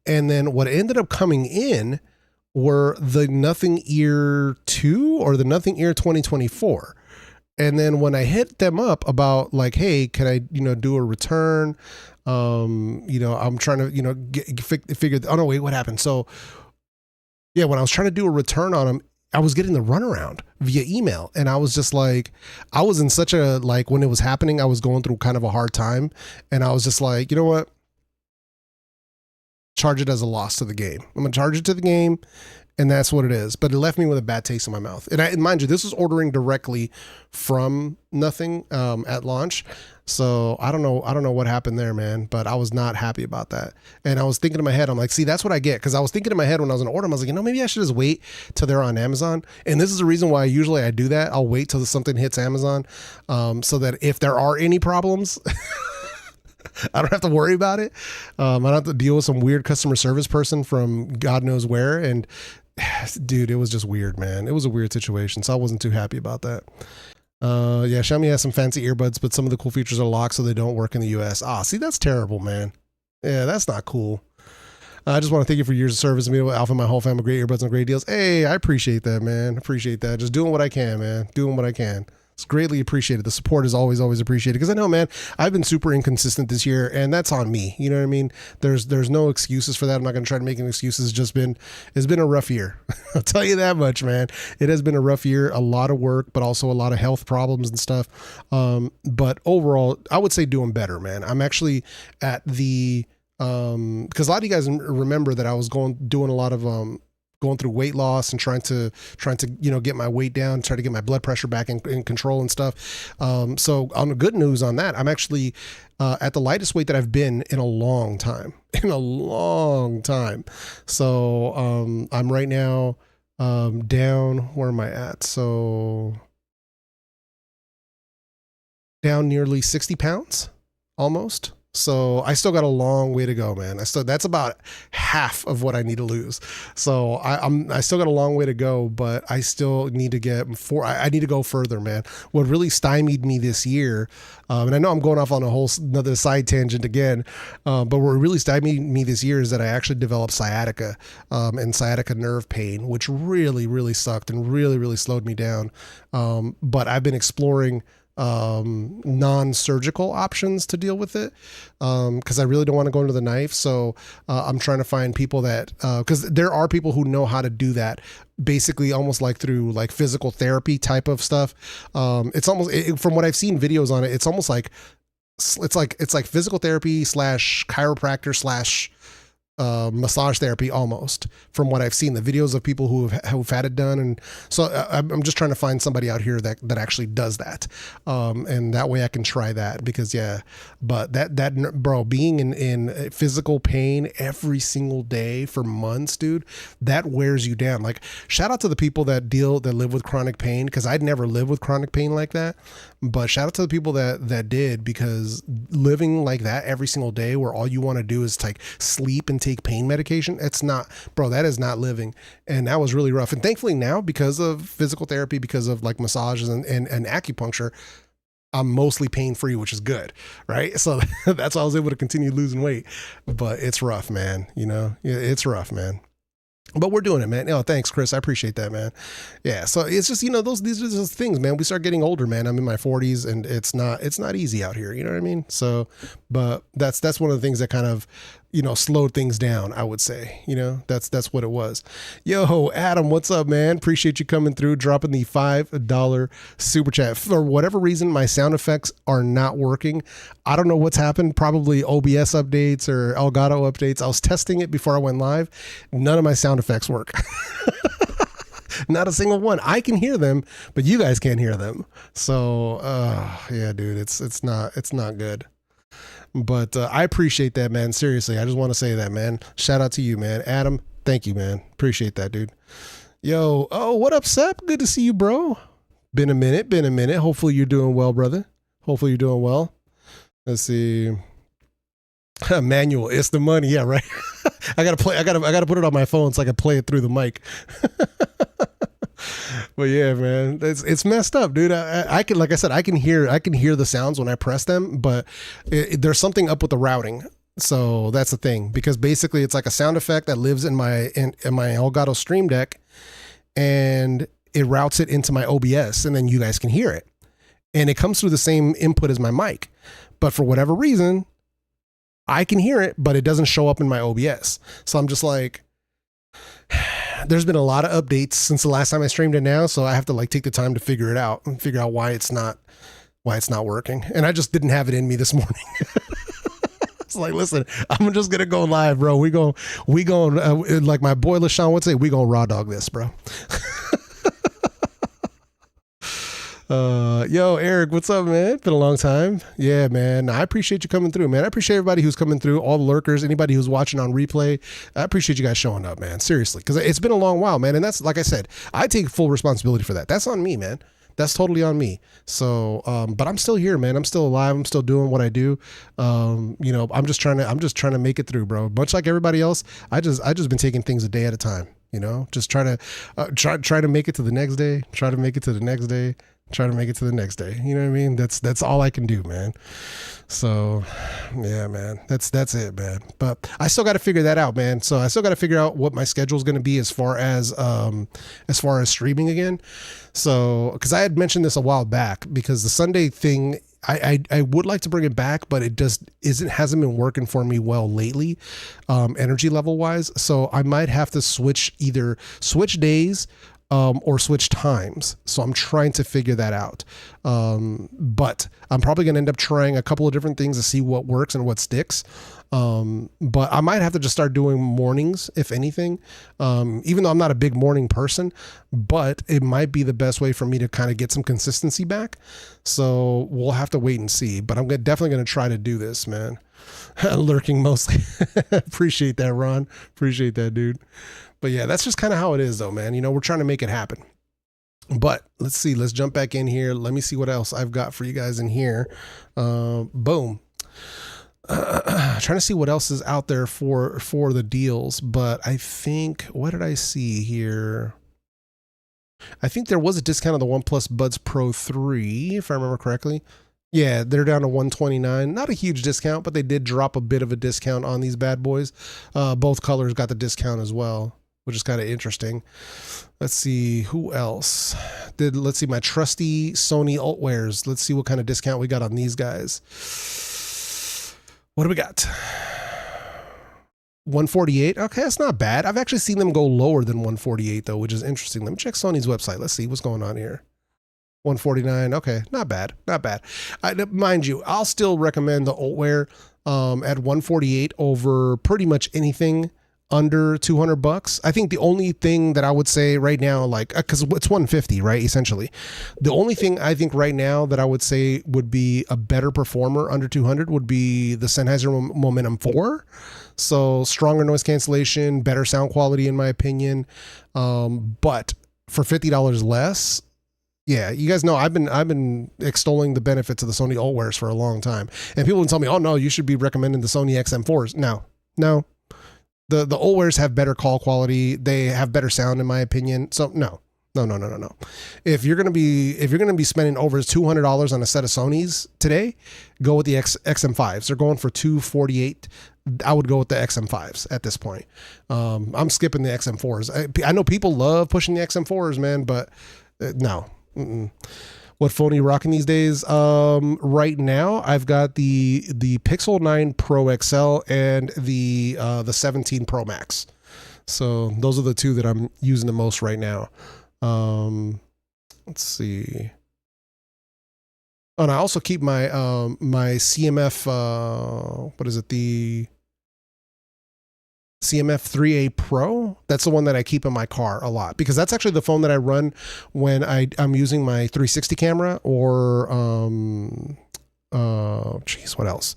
And then what ended up coming in were the Nothing Ear 2 or the Nothing Ear 2024. And then when I hit them up about like, hey, can I, do a return? I'm trying to, figure, oh no, wait, what happened? So yeah, when I was trying to do a return on them, I was getting the runaround via email. And I was just like, I was in such a, like when it was happening, I was going through kind of a hard time. And I was just like, you know what? Charge it as a loss to the game. I'm going to charge it to the game, and that's what it is. But it left me with a bad taste in my mouth. And mind you, this was ordering directly from Nothing at launch. So I don't know what happened there, man, but I was not happy about that. And I was thinking in my head, I'm like, see, that's what I get. Because I was thinking in my head when I was going to order them, I was like, maybe I should just wait till they're on Amazon. And this is the reason why usually I do that. I'll wait till something hits Amazon so that if there are any problems, I don't have to worry about it. I don't have to deal with some weird customer service person from God knows where. And dude, it was just weird, man. It was a weird situation. So I wasn't too happy about that. Yeah, Xiaomi has some fancy earbuds, but some of the cool features are locked so they don't work in the US. See, that's terrible, man. Yeah, that's not cool. I just want to thank you for years of service. Me, Alpha, my whole family, great earbuds and great deals. Hey, I appreciate that, man. Appreciate that. Just doing what I can, man. Doing what I can. It's greatly appreciated. The support is always, always appreciated because I know, man, I've been super inconsistent this year, and that's on me. You know what I mean? There's no excuses for that. I'm not going to try to make any excuses. It's been a rough year. I'll tell you that much, man. It has been a rough year. A lot of work, but also a lot of health problems and stuff. But overall, I would say doing better, man. I'm actually at the because a lot of you guys remember that I was doing a lot of going through weight loss and trying to get my weight down, try to get my blood pressure back in control and stuff. So on the good news on that, I'm actually at the lightest weight that I've been in a long time. So I'm right now down. Where am I at? So down nearly 60 pounds almost. So I still got a long way to go, man. That's about half of what I need to lose. So I still got a long way to go, but I still need to I need to go further, man. What really stymied me this year, and I know I'm going off on another side tangent again, but what really stymied me this year is that I actually developed sciatica and sciatica nerve pain, which really, really sucked and really, really slowed me down. But I've been exploring non-surgical options to deal with it because I really don't want to go into the knife. So I'm trying to find people that because there are people who know how to do that basically almost like through like physical therapy type of stuff. It's almost from what I've seen videos on it, it's almost like it's like physical therapy / chiropractor / massage therapy almost, from what I've seen, the videos of people who've had it done. And so I'm just trying to find somebody out here that actually does that. And that way I can try that because but that bro, being in physical pain every single day for months, dude, that wears you down. Like shout out to the people that live with chronic pain. Cause I'd never lived with chronic pain like that, but shout out to the people that did, because living like that every single day where all you want to do is like sleep and take pain medication, that is not living. And that was really rough. And thankfully now, because of physical therapy, because of like massages and acupuncture, I'm mostly pain free, which is good. Right. So that's why I was able to continue losing weight, but it's rough, man. It's rough, man. But we're doing it, man. Oh, thanks, Chris. I appreciate that, man. Yeah. So it's just, these are just things, man. We start getting older, man. I'm in my 40s and it's not easy out here. You know what I mean? So, but that's one of the things that kind of, slowed things down, I would say. That's what it was. Yo, Adam, what's up, man? Appreciate you coming through, dropping the $5 super chat. For whatever reason, my sound effects are not working. I don't know what's happened. Probably OBS updates or Elgato updates. I was testing it before I went live. None of my sound effects work. Not a single one. I can hear them, but you guys can't hear them. So, yeah, dude, it's not good. But I appreciate that, man. Seriously, I just want to say that, man. Shout out to you, man. Adam, thank you, man. Appreciate that, dude. Yo, what up, Sep? Good to see you, bro. Been a minute. Hopefully you're doing well, brother. Hopefully you're doing well. Let's see. Manual, it's the money. Yeah, right. I gotta put it on my phone so I can play it through the mic. But yeah, man, it's messed up, dude. I can, like I said, I can hear the sounds when I press them, but there's something up with the routing. So that's the thing, because basically it's like a sound effect that lives in my Elgato Stream Deck, and it routes it into my OBS, and then you guys can hear it, and it comes through the same input as my mic. But for whatever reason, I can hear it, but it doesn't show up in my OBS. So I'm just like, there's been a lot of updates since the last time I streamed it now. So I have to like take the time to figure it out and figure out why it's not working. And I just didn't have it in me this morning. It's like, listen, I'm just going to go live, bro. We going like my boy LaShawn would say, we going to raw dog this, bro. Yo, Eric, what's up, man? Been a long time. Yeah, man. I appreciate you coming through, man. I appreciate everybody who's coming through, all the lurkers, anybody who's watching on replay. I appreciate you guys showing up, man. Seriously, because it's been a long while, man. And that's, like I said, I take full responsibility for that. That's on me, man. That's totally on me. So, but I'm still here, man. I'm still alive. I'm still doing what I do. I'm just trying to make it through, bro. Much like everybody else, I just been taking things a day at a time. you know, just try to make it to the next day, try to make it to the next day, try to make it to the next day. You know what I mean? That's all I can do, man. So yeah, man, that's it, man. But I still got to figure that out, man. So I still got to figure out what my schedule is going to be as far as streaming again. So, cause I had mentioned this a while back, because the Sunday thing, I would like to bring it back, but it just hasn't been working for me well lately, energy level wise. So I might have to either switch days, or switch times. So I'm trying to figure that out. But I'm probably going to end up trying a couple of different things to see what works and what sticks. But I might have to just start doing mornings, if anything, even though I'm not a big morning person, but it might be the best way for me to kind of get some consistency back. So we'll have to wait and see, but I'm definitely going to try to do this, man. Lurking mostly. Appreciate that, Ron. Appreciate that, dude. But yeah, that's just kind of how it is though, man. You know, we're trying to make it happen. But let's see, let's jump back in here. Let me see what else I've got for you guys in here. Boom. Trying to see what else is out there for the deals, but I think, what did I see here? I think there was a discount on the OnePlus Buds Pro 3, if I remember correctly. Yeah, they're down to $129. Not a huge discount, but they did drop a bit of a discount on these bad boys. Both colors got the discount as well, which is kind of interesting. Let's see who else let's see, my trusty Sony Ultwares. Let's see what kind of discount we got on these guys. What do we got? 148. Okay, that's not bad. I've actually seen them go lower than 148 though, which is interesting. Let me check Sony's website. Let's see what's going on here. 149. Okay, not bad. Not bad. Mind you, I'll still recommend the Ultware at 148 over pretty much anything under $200. I think the only thing that I would say right now, like, because it's 150, right? Essentially, the only thing I think right now that I would say would be a better performer under 200 would be the Sennheiser Momentum 4. So stronger noise cancellation, better sound quality, in my opinion. But for $50 less, yeah, you guys know I've been extolling the benefits of the Sony Ultwares for a long time, and people would tell me, "Oh no, you should be recommending the Sony XM4s." No. The Ultwares have better call quality. They have better sound, in my opinion. So no. If you're gonna be spending over $200 on a set of Sonys today, go with the XM5s. They're going for $248. I would go with the XM5s at this point. I'm skipping the XM4s. I know people love pushing the XM4s, man, but no. Mm-mm. What phone are you rocking these days? Right now, I've got the Pixel 9 Pro XL and the 17 Pro Max. So those are the two that I'm using the most right now. Let's see. Oh, and I also keep my my CMF. What is it? The CMF 3A Pro. That's the one that I keep in my car a lot, because that's actually the phone that I run when I'm using my 360 camera, or what else?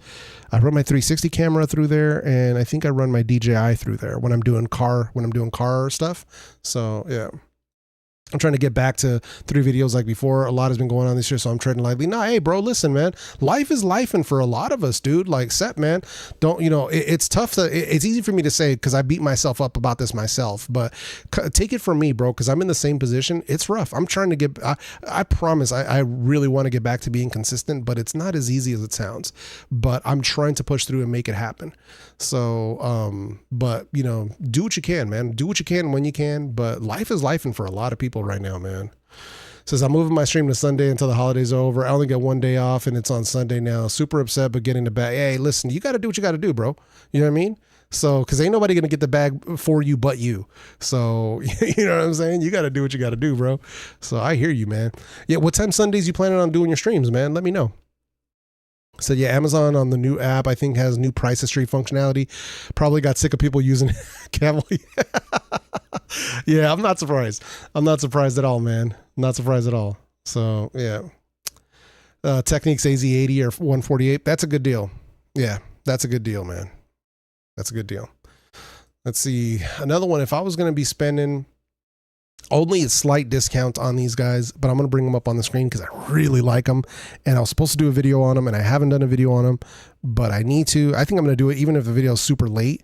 I run my 360 camera through there, and I think I run my DJI through there when I'm doing car stuff. So yeah. I'm trying to get back to 3 videos like before. A lot has been going on this year, so I'm treading lightly. Nah, hey, bro, listen, man. Life is life, and for a lot of us, dude, like, man. Don't, it's tough it's easy for me to say because I beat myself up about this myself, but take it from me, bro, because I'm in the same position. It's rough. I'm trying to I promise, I really want to get back to being consistent, but it's not as easy as it sounds. But I'm trying to push through and make it happen. So, but, do what you can, man. Do what you can when you can, but life is life, and for a lot of people right now, man. Says, I'm moving my stream to Sunday until the holidays are over. I only get one day off, and it's on Sunday now. Super upset, but getting the bag. Hey, listen, you got to do what you got to do, bro. You know what I mean? So, because ain't nobody going to get the bag for you but you. So, you know what I'm saying? You got to do what you got to do, bro. So, I hear you, man. Yeah, what time Sundays you planning on doing your streams, man? Let me know. So yeah, Amazon on the new app, I think, has new price history functionality. Probably got sick of people using Camel. Yeah, I'm not surprised. I'm not surprised at all, man. Not surprised at all. So yeah. Techniques AZ80 or 148. That's a good deal. Yeah, that's a good deal, man. That's a good deal. Let's see. Another one, if I was going to be spending Only a slight discount on these guys, but I'm going to bring them up on the screen because I really like them. And I was supposed to do a video on them, and I haven't done a video on them, but I need to. I think I'm going to do it even if the video is super late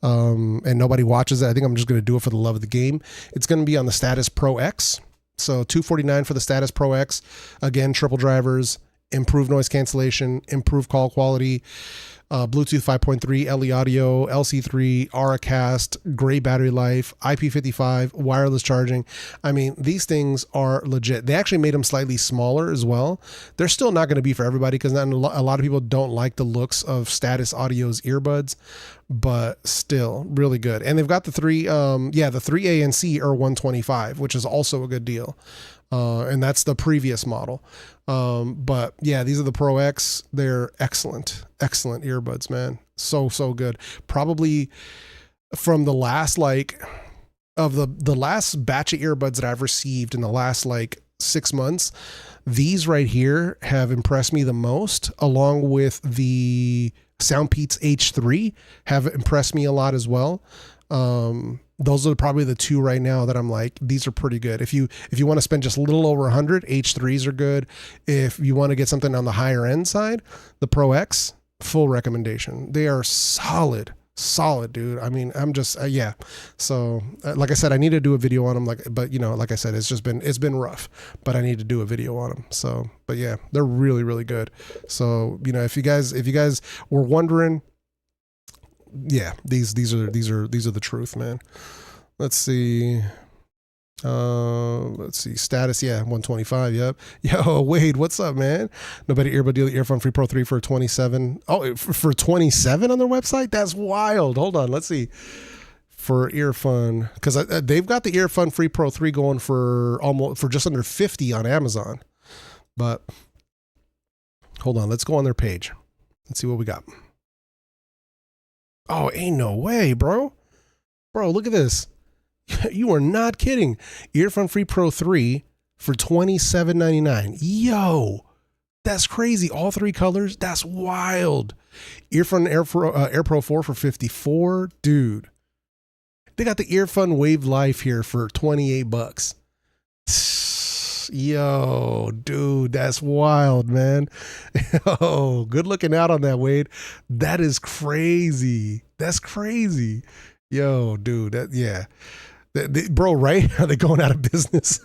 and nobody watches it. I think I'm just going to do it for the love of the game. It's going to be on the Status Pro X. So $249 for the Status Pro X. Again, triple drivers, improved noise cancellation, improved call quality, Bluetooth 5.3, LE audio, LC3, Auracast, great battery life, IP55, wireless charging. I mean, these things are legit. They actually made them slightly smaller as well. They're still not going to be for everybody because a lot of people don't like the looks of Status Audio's earbuds, but still really good. And they've got the three ANC R125, which is also a good deal. And that's the previous model. But yeah, these are the Pro X. They're excellent earbuds, man. So good. Probably from the last, the last batch of earbuds that I've received in the last 6 months, these right here have impressed me the most, along with the Soundpeats H3 have impressed me a lot as well. Those are probably the two right now that I'm like, these are pretty good. If you want to spend just a little over 100, H3s are good. If you want to get something on the higher end side, the Pro X, full recommendation. They are solid, dude. I mean, I'm just, yeah. So like I said, I need to do a video on them, but like I said, it's been rough, but I need to do a video on them. So, but yeah, they're really, really good. So, if you guys were wondering, yeah, these are the truth, man. Let's see. Status, yeah, 125. Yep. Yo, Wade, what's up, man? Nobody Earbud deal Earphone Free Pro 3 for 27. Oh, for 27 on their website? That's wild. Hold on, let's see. For Earphone, because they've got the Earphone Free Pro 3 going for just under 50 on Amazon. But hold on, let's go on their page. Let's see what we got. Oh, ain't no way, bro. Bro, look at this. You are not kidding. Earphone Free Pro 3 for $27.99. Yo, that's crazy. All three colors. That's wild. Earphone Air Pro 4 for $54. Dude. They got the Earphone Wave Life here for $28. Yo, dude, that's wild, man. Oh, good looking out on that, Wade. That is crazy. That's crazy. Yo, dude, bro, right? Are they going out of business?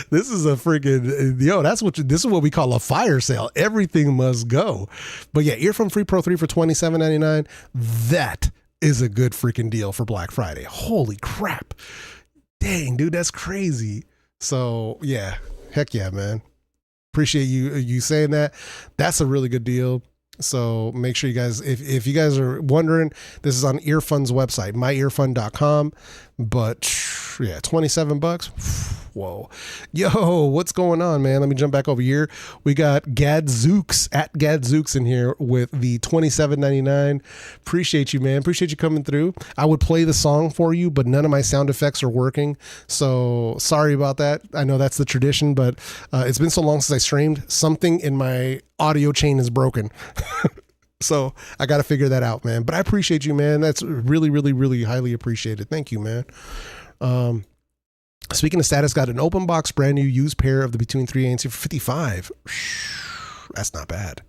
This is a freaking, this is what we call a fire sale. Everything must go. But yeah, Earphone Free Pro 3 for $27.99. That is a good freaking deal for Black Friday. Holy crap. Dang, dude, that's crazy. So yeah, heck yeah, man. Appreciate you saying that. That's a really good deal. So make sure you guys, if you guys are wondering, this is on Earfun's website, myearfun.com. But yeah, $27. Whoa. Yo, what's going on, man? Let me jump back over here. We got Gadzooks at Gadzooks in here with the $27.99. Appreciate you, man. Appreciate you coming through. I would play the song for you, but none of my sound effects are working. So sorry about that. I know that's the tradition, but it's been so long since I streamed. Something in my audio chain is broken. So I got to figure that out, man. But I appreciate you, man. That's really, really, really highly appreciated. Thank you, man. Speaking of Status, got an open box, brand new used pair of the Between 3 ANC for $55. That's not bad.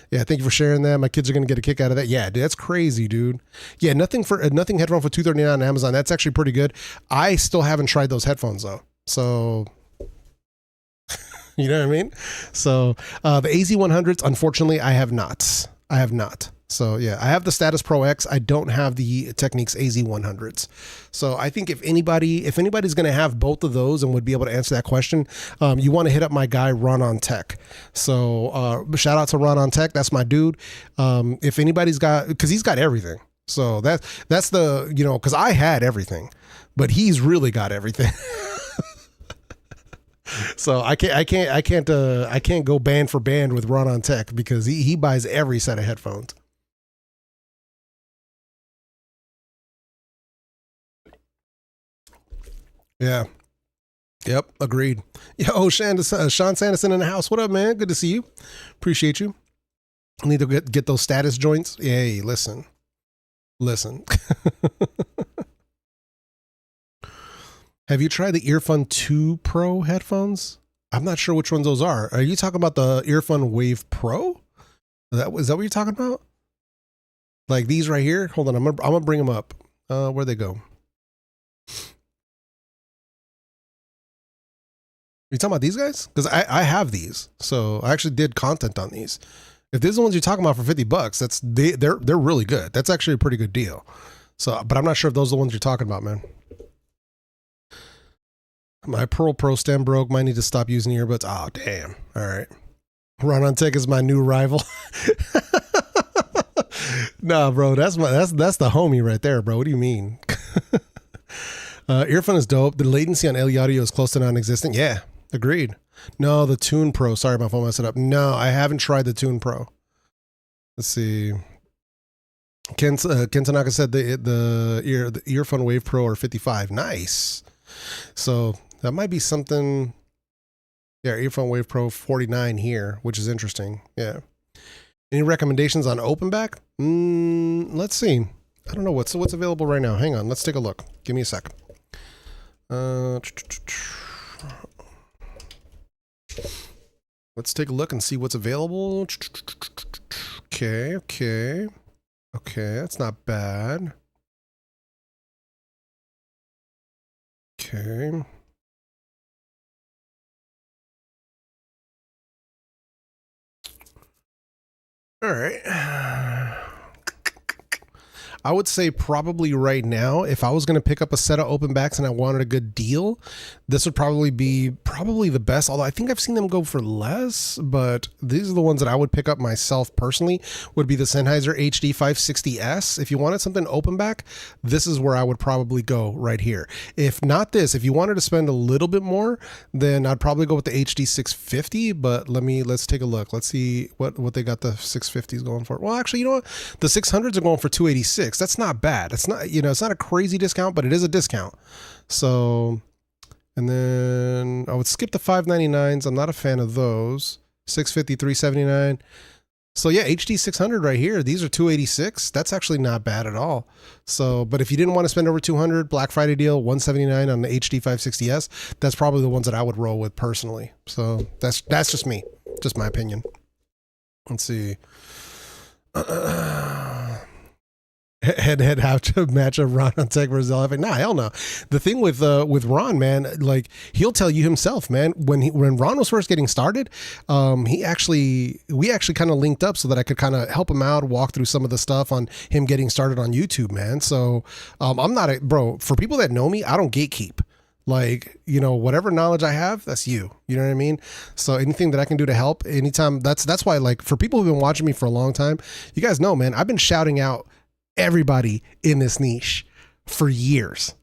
Yeah, thank you for sharing that. My kids are gonna get a kick out of that. Yeah, dude, that's crazy, dude. Yeah, nothing headphone for $239 on Amazon. That's actually pretty good. I still haven't tried those headphones though. So you know what I mean? So the AZ100s, unfortunately, I have not. So yeah, I have the Status Pro X. I don't have the Technics AZ100s. So I think if anybody's going to have both of those and would be able to answer that question, you want to hit up my guy, Ron on Tech. So shout out to Ron on Tech. That's my dude. If anybody's got, because he's got everything. So that's the, because I had everything, but he's really got everything. So I can't go band for band with Ron on Tech because he buys every set of headphones. Yeah. Yep. Agreed. Yo, Sean Sanderson in the house. What up, man? Good to see you. Appreciate you. I need to get those Status joints. Hey, listen. Have you tried the Earfun 2 Pro headphones? I'm not sure which ones those are. Are you talking about the Earfun Wave Pro? Is that what you're talking about? Like these right here? Hold on, I'm gonna bring them up. Where'd they go? You talking about these guys? Because I have these, so I actually did content on these. If these are the ones you're talking about for $50, they're really good. That's actually a pretty good deal. So, but I'm not sure if those are the ones you're talking about, man. My Pearl Pro stem broke. Might need to stop using earbuds. Oh, damn. All right. Ron on Tech is my new rival. Nah, bro, that's the homie right there, bro. What do you mean? Earphone is dope. The latency on LE audio is close to non-existent. Yeah, agreed. No, the Tune Pro. Sorry, my phone messed it up. No, I haven't tried the Tune Pro. Let's see. Ken Tanaka said the Earphone Wave Pro are 55. Nice. So that might be something. Yeah, Earphone Wave Pro 49 here, which is interesting. Yeah. Any recommendations on OpenBack? Let's see. I don't know what's available right now. Hang on, let's take a look. Give me a sec. Let's take a look and see what's available. Okay, that's not bad. Okay. All right. I would say probably right now, if I was going to pick up a set of open backs and I wanted a good deal, this would probably be the best. Although I think I've seen them go for less, but these are the ones that I would pick up myself personally. Would be the Sennheiser HD 560S. If you wanted something open back, this is where I would probably go right here. If not this, if you wanted to spend a little bit more, then I'd probably go with the HD 650. But let's take a look. Let's see what they got the 650s going for. Well, actually, you know what? The 600s are going for 286. That's not bad. It's not, it's not a crazy discount, but it is a discount. So, and then I would skip the 599s. I'm not a fan of those. 650, 379. So yeah, HD 600 right here. These are 286. That's actually not bad at all. So, but if you didn't want to spend over 200, Black Friday deal, 179 on the HD 560S, that's probably the ones that I would roll with personally. So that's just me, just my opinion. Let's see. Head-to-head how to match up Ron on Tech versus LFA. Nah, hell no. The thing with Ron, man, like he'll tell you himself, man. When Ron was first getting started, we actually kind of linked up so that I could kind of help him out, walk through some of the stuff on him getting started on YouTube, man. So I'm not bro. For people that know me, I don't gatekeep. Like, whatever knowledge I have, that's you. You know what I mean? So anything that I can do to help anytime, that's why, like, for people who've been watching me for a long time, you guys know, man, I've been shouting out everybody in this niche for years.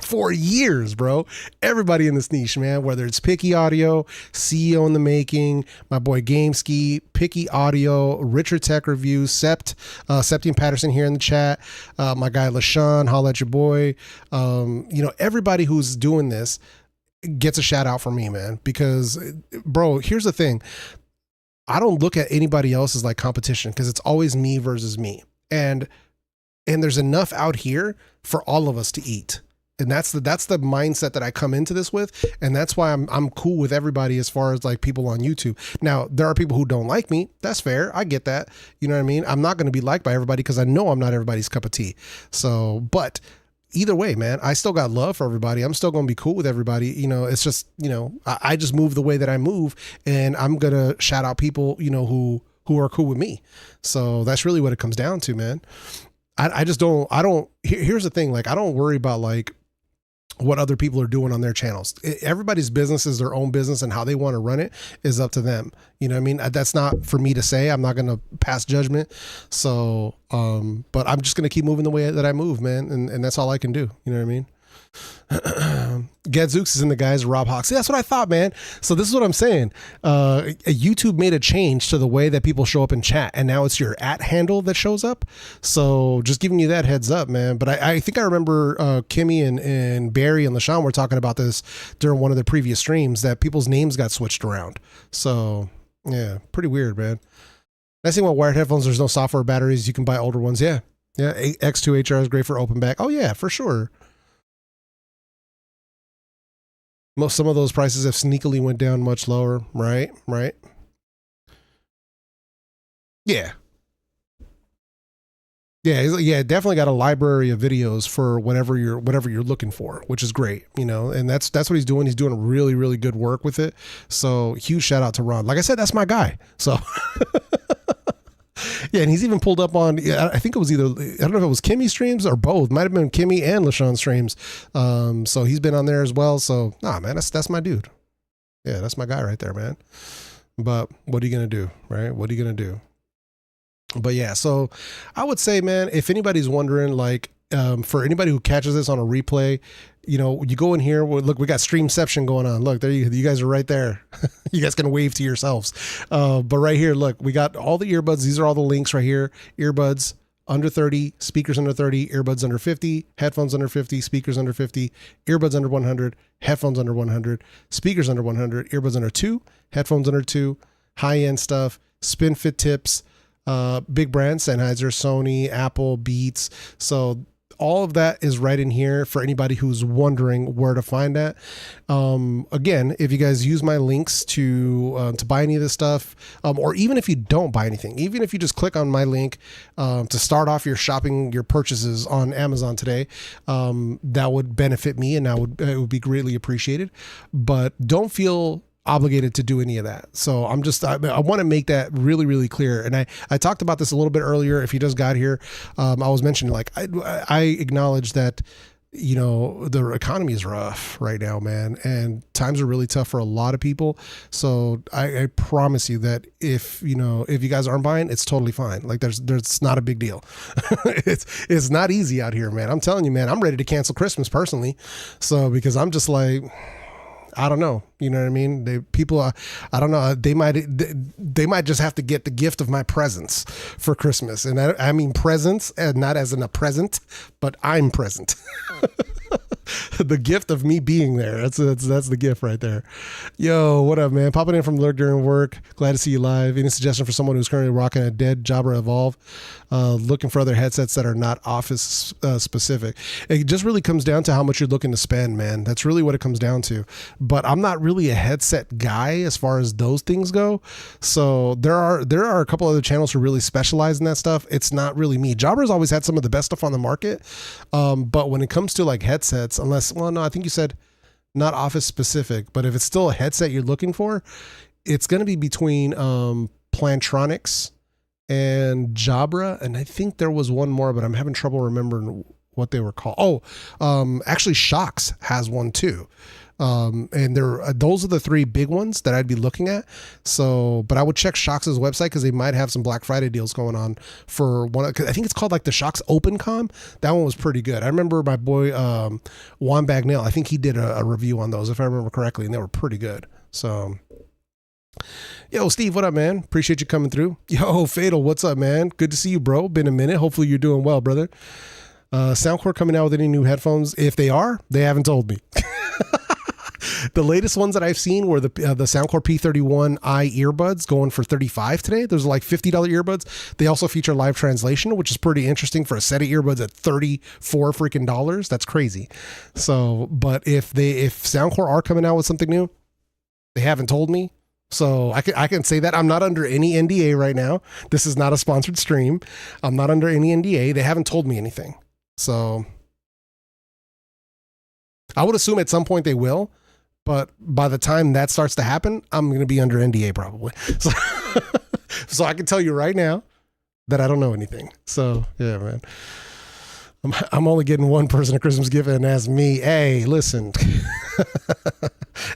For years, bro. Everybody in this niche, man, whether it's Picky Audio, CEO in the Making, my boy Gameski, Picky Audio, Richard Tech Review, Septime Patterson here in the chat, my guy LaShawn, holla at your boy. Everybody who's doing this gets a shout out from me, man, because, bro, here's the thing. I don't look at anybody else as like competition because it's always me versus me. And there's enough out here for all of us to eat. And that's the mindset that I come into this with. And that's why I'm cool with everybody as far as like people on YouTube. Now, there are people who don't like me. That's fair. I get that. You know what I mean? I'm not going to be liked by everybody because I know I'm not everybody's cup of tea. So, but either way, man, I still got love for everybody. I'm still going to be cool with everybody. It's just, I just move the way that I move, and I'm going to shout out people, who are cool with me. So that's really what it comes down to, man. Here's the thing. Like, I don't worry about like what other people are doing on their channels. Everybody's business is their own business, and how they want to run it is up to them. You know what I mean? That's not for me to say. I'm not going to pass judgment. So, but I'm just going to keep moving the way that I move, man. And that's all I can do. You know what I mean? Gadzooks is in the guys, Rob Hawks. See, that's what I thought, man. So this is what I'm saying. YouTube made a change to the way that people show up in chat, and now it's your @ handle that shows up. So just giving you that heads up, man. But I think I remember Kimmy and Barry and LaShawn were talking about this during one of the previous streams, that people's names got switched around. So yeah, pretty weird, man. Nice thing about wired headphones, there's no software batteries. You can buy older ones. Yeah. X2HR is great for open back. Oh yeah, for sure. Some of those prices have sneakily went down much lower, right? Right. Yeah. Yeah, definitely got a library of videos for whatever you're looking for, which is great, and that's what he's doing. He's doing really, really good work with it. So huge shout out to Ron. Like I said, that's my guy. So yeah, and he's even pulled up on, I think it was either, I don't know if it was Kimmy streams or both. Might have been Kimmy and LaShawn streams. So he's been on there as well. So nah, man, that's my dude. Yeah, that's my guy right there, man. But what are you gonna do, right? What are you gonna do? But yeah, so I would say, man, if anybody's wondering, like, for anybody who catches this on a replay, you go in here. Look, we got Streamception going on. Look, there you guys are right there. You guys can wave to yourselves. But right here, look, we got all the earbuds. These are all the links right here. Earbuds under 30, speakers under 30, earbuds under 50, headphones under 50, speakers under 50, earbuds under 100, headphones under 100, speakers under 100, earbuds under 2, headphones under 2, high-end stuff, Spinfit tips, big brands, Sennheiser, Sony, Apple, Beats. So all of that is right in here for anybody who's wondering where to find that. Again, if you guys use my links to buy any of this stuff, or even if you don't buy anything, even if you just click on my link to start off your purchases on Amazon today, that would benefit me, and it would be greatly appreciated. But don't feel obligated to do any of that. So I want to make that really, really clear. And I talked about this a little bit earlier. If you just got here, I was mentioning, like, I acknowledge that, the economy is rough right now, man. And times are really tough for a lot of people. So I promise you that if you guys aren't buying, it's totally fine. Like there's not a big deal. It's not easy out here, man. I'm telling you, man, I'm ready to cancel Christmas personally. So, because I'm just like, I don't know. You know what I mean? I don't know. They might just have to get the gift of my presence for Christmas. And I mean presents, and not as in a present, but I'm present. The gift of me being there. That's the gift right there. Yo, what up, man? Popping in from Lurk during work. Glad to see you live. Any suggestion for someone who's currently rocking a dead Jabra Evolve, looking for other headsets that are not office specific? It just really comes down to how much you're looking to spend, man. That's really what it comes down to. But I'm not really a headset guy as far as those things go. So there are a couple other channels who really specialize in that stuff. It's not really me. Jabra's always had some of the best stuff on the market. But when it comes to like headsets, I think you said not office specific, but if it's still a headset you're looking for, it's going to be between Plantronics and Jabra. And I think there was one more, but I'm having trouble remembering what they were called. Actually Shox has one too. And those are the three big ones that I'd be looking at. So, but I would check Shox's website because they might have some Black Friday deals going on for one. I think it's called like the Shox OpenCom. That one was pretty good. I remember my boy Juan Bagnell. I think he did a review on those, if I remember correctly, and they were pretty good. So, yo, Steve, what up, man? Appreciate you coming through. Yo, Fatal, what's up, man? Good to see you, bro. Been a minute. Hopefully you're doing well, brother. Soundcore coming out with any new headphones? If they are, they haven't told me. The latest ones that I've seen were the Soundcore P31i earbuds going for $35 today. Those are like $50 earbuds. They also feature live translation, which is pretty interesting for a set of earbuds at $34 freaking dollars. That's crazy. So, but if Soundcore are coming out with something new, they haven't told me. So I can say that I'm not under any NDA right now. This is not a sponsored stream. I'm not under any NDA. They haven't told me anything. So I would assume at some point they will. But by the time that starts to happen, I'm going to be under NDA probably. So I can tell you right now that I don't know anything. So yeah, man, I'm only getting one person a Christmas gift, and that's me. Hey, listen,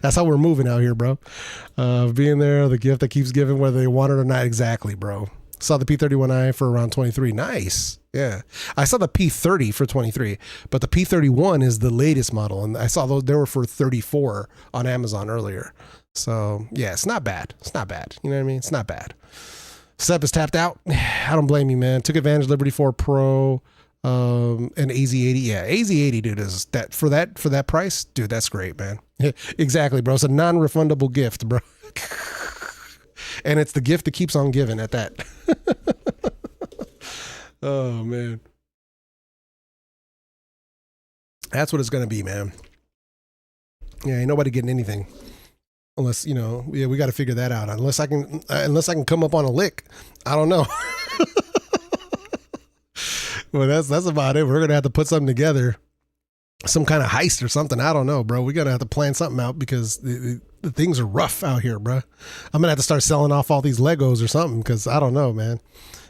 that's how we're moving out here, bro. Being there, the gift that keeps giving, whether they want it or not. Exactly, bro. Saw the P31i for around 23. Nice. Yeah. I saw the P30 for 23, but the P31 is the latest model. And I saw those, they were for 34 on Amazon earlier. So yeah, it's not bad. It's not bad. You know what I mean? It's not bad. Sep is tapped out. I don't blame you, man. Took advantage of Liberty 4 Pro, and AZ80. Yeah. AZ80, dude, is that for that price, dude, that's great, man. Exactly, bro. It's a non-refundable gift, bro. And it's the gift that keeps on giving at that. Oh, man. That's what it's going to be, man. Yeah, ain't nobody getting anything. Unless, yeah, we got to figure that out. Unless I can come up on a lick. I don't know. Well, that's about it. We're going to have to put something together. Some kind of heist or something. I don't know, bro. We're going to have to plan something out because the things are rough out here, bro. I'm going to have to start selling off all these Legos or something because I don't know, man.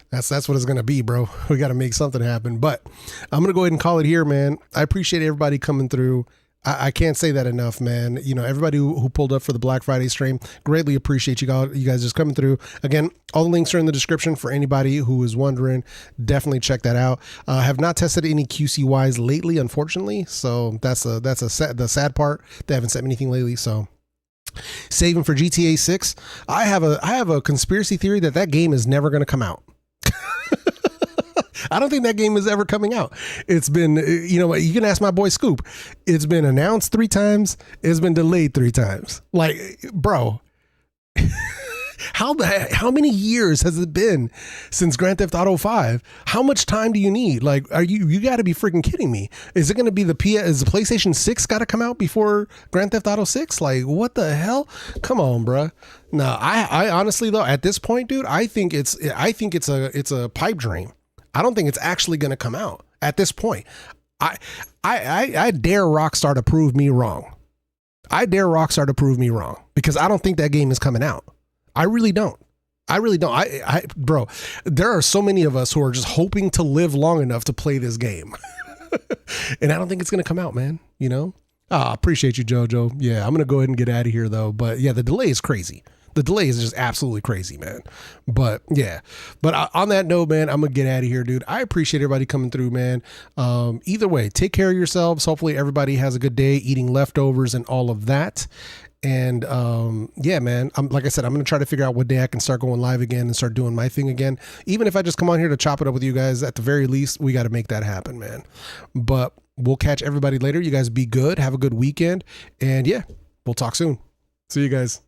That's what it's going to be, bro. We got to make something happen. But I'm going to go ahead and call it here, man. I appreciate everybody coming through. I can't say that enough, man. Everybody who pulled up for the Black Friday stream, greatly appreciate you guys just coming through. Again, all the links are in the description for anybody who is wondering. Definitely check that out. Have not tested any QCYs lately, unfortunately. So that's the sad part. They haven't sent me anything lately. So saving for GTA 6. I have a conspiracy theory that game is never going to come out. I don't think that game is ever coming out. It's been, you can ask my boy Scoop. It's been announced 3 times. It's been delayed 3 times. Like, bro, how many years has it been since Grand Theft Auto 5? How much time do you need? Like, you got to be freaking kidding me. Is it going to be is the PlayStation 6 got to come out before Grand Theft Auto 6? Like, what the hell? Come on, bro. No, I honestly though, at this point, dude, I think it's a pipe dream. I don't think it's actually going to come out at this point. I dare Rockstar to prove me wrong. I dare Rockstar to prove me wrong because I don't think that game is coming out. I really don't. Bro, there are so many of us who are just hoping to live long enough to play this game. And I don't think it's going to come out, man. Appreciate you, JoJo. Yeah, I'm going to go ahead and get out of here though. But yeah, the delay is crazy. The delay is just absolutely crazy, man. But yeah, on that note, man, I'm going to get out of here, dude. I appreciate everybody coming through, man. Either way, take care of yourselves. Hopefully everybody has a good day eating leftovers and all of that. And yeah, man, like I said, I'm going to try to figure out what day I can start going live again and start doing my thing again. Even if I just come on here to chop it up with you guys, at the very least, we got to make that happen, man. But we'll catch everybody later. You guys be good. Have a good weekend. And yeah, we'll talk soon. See you guys.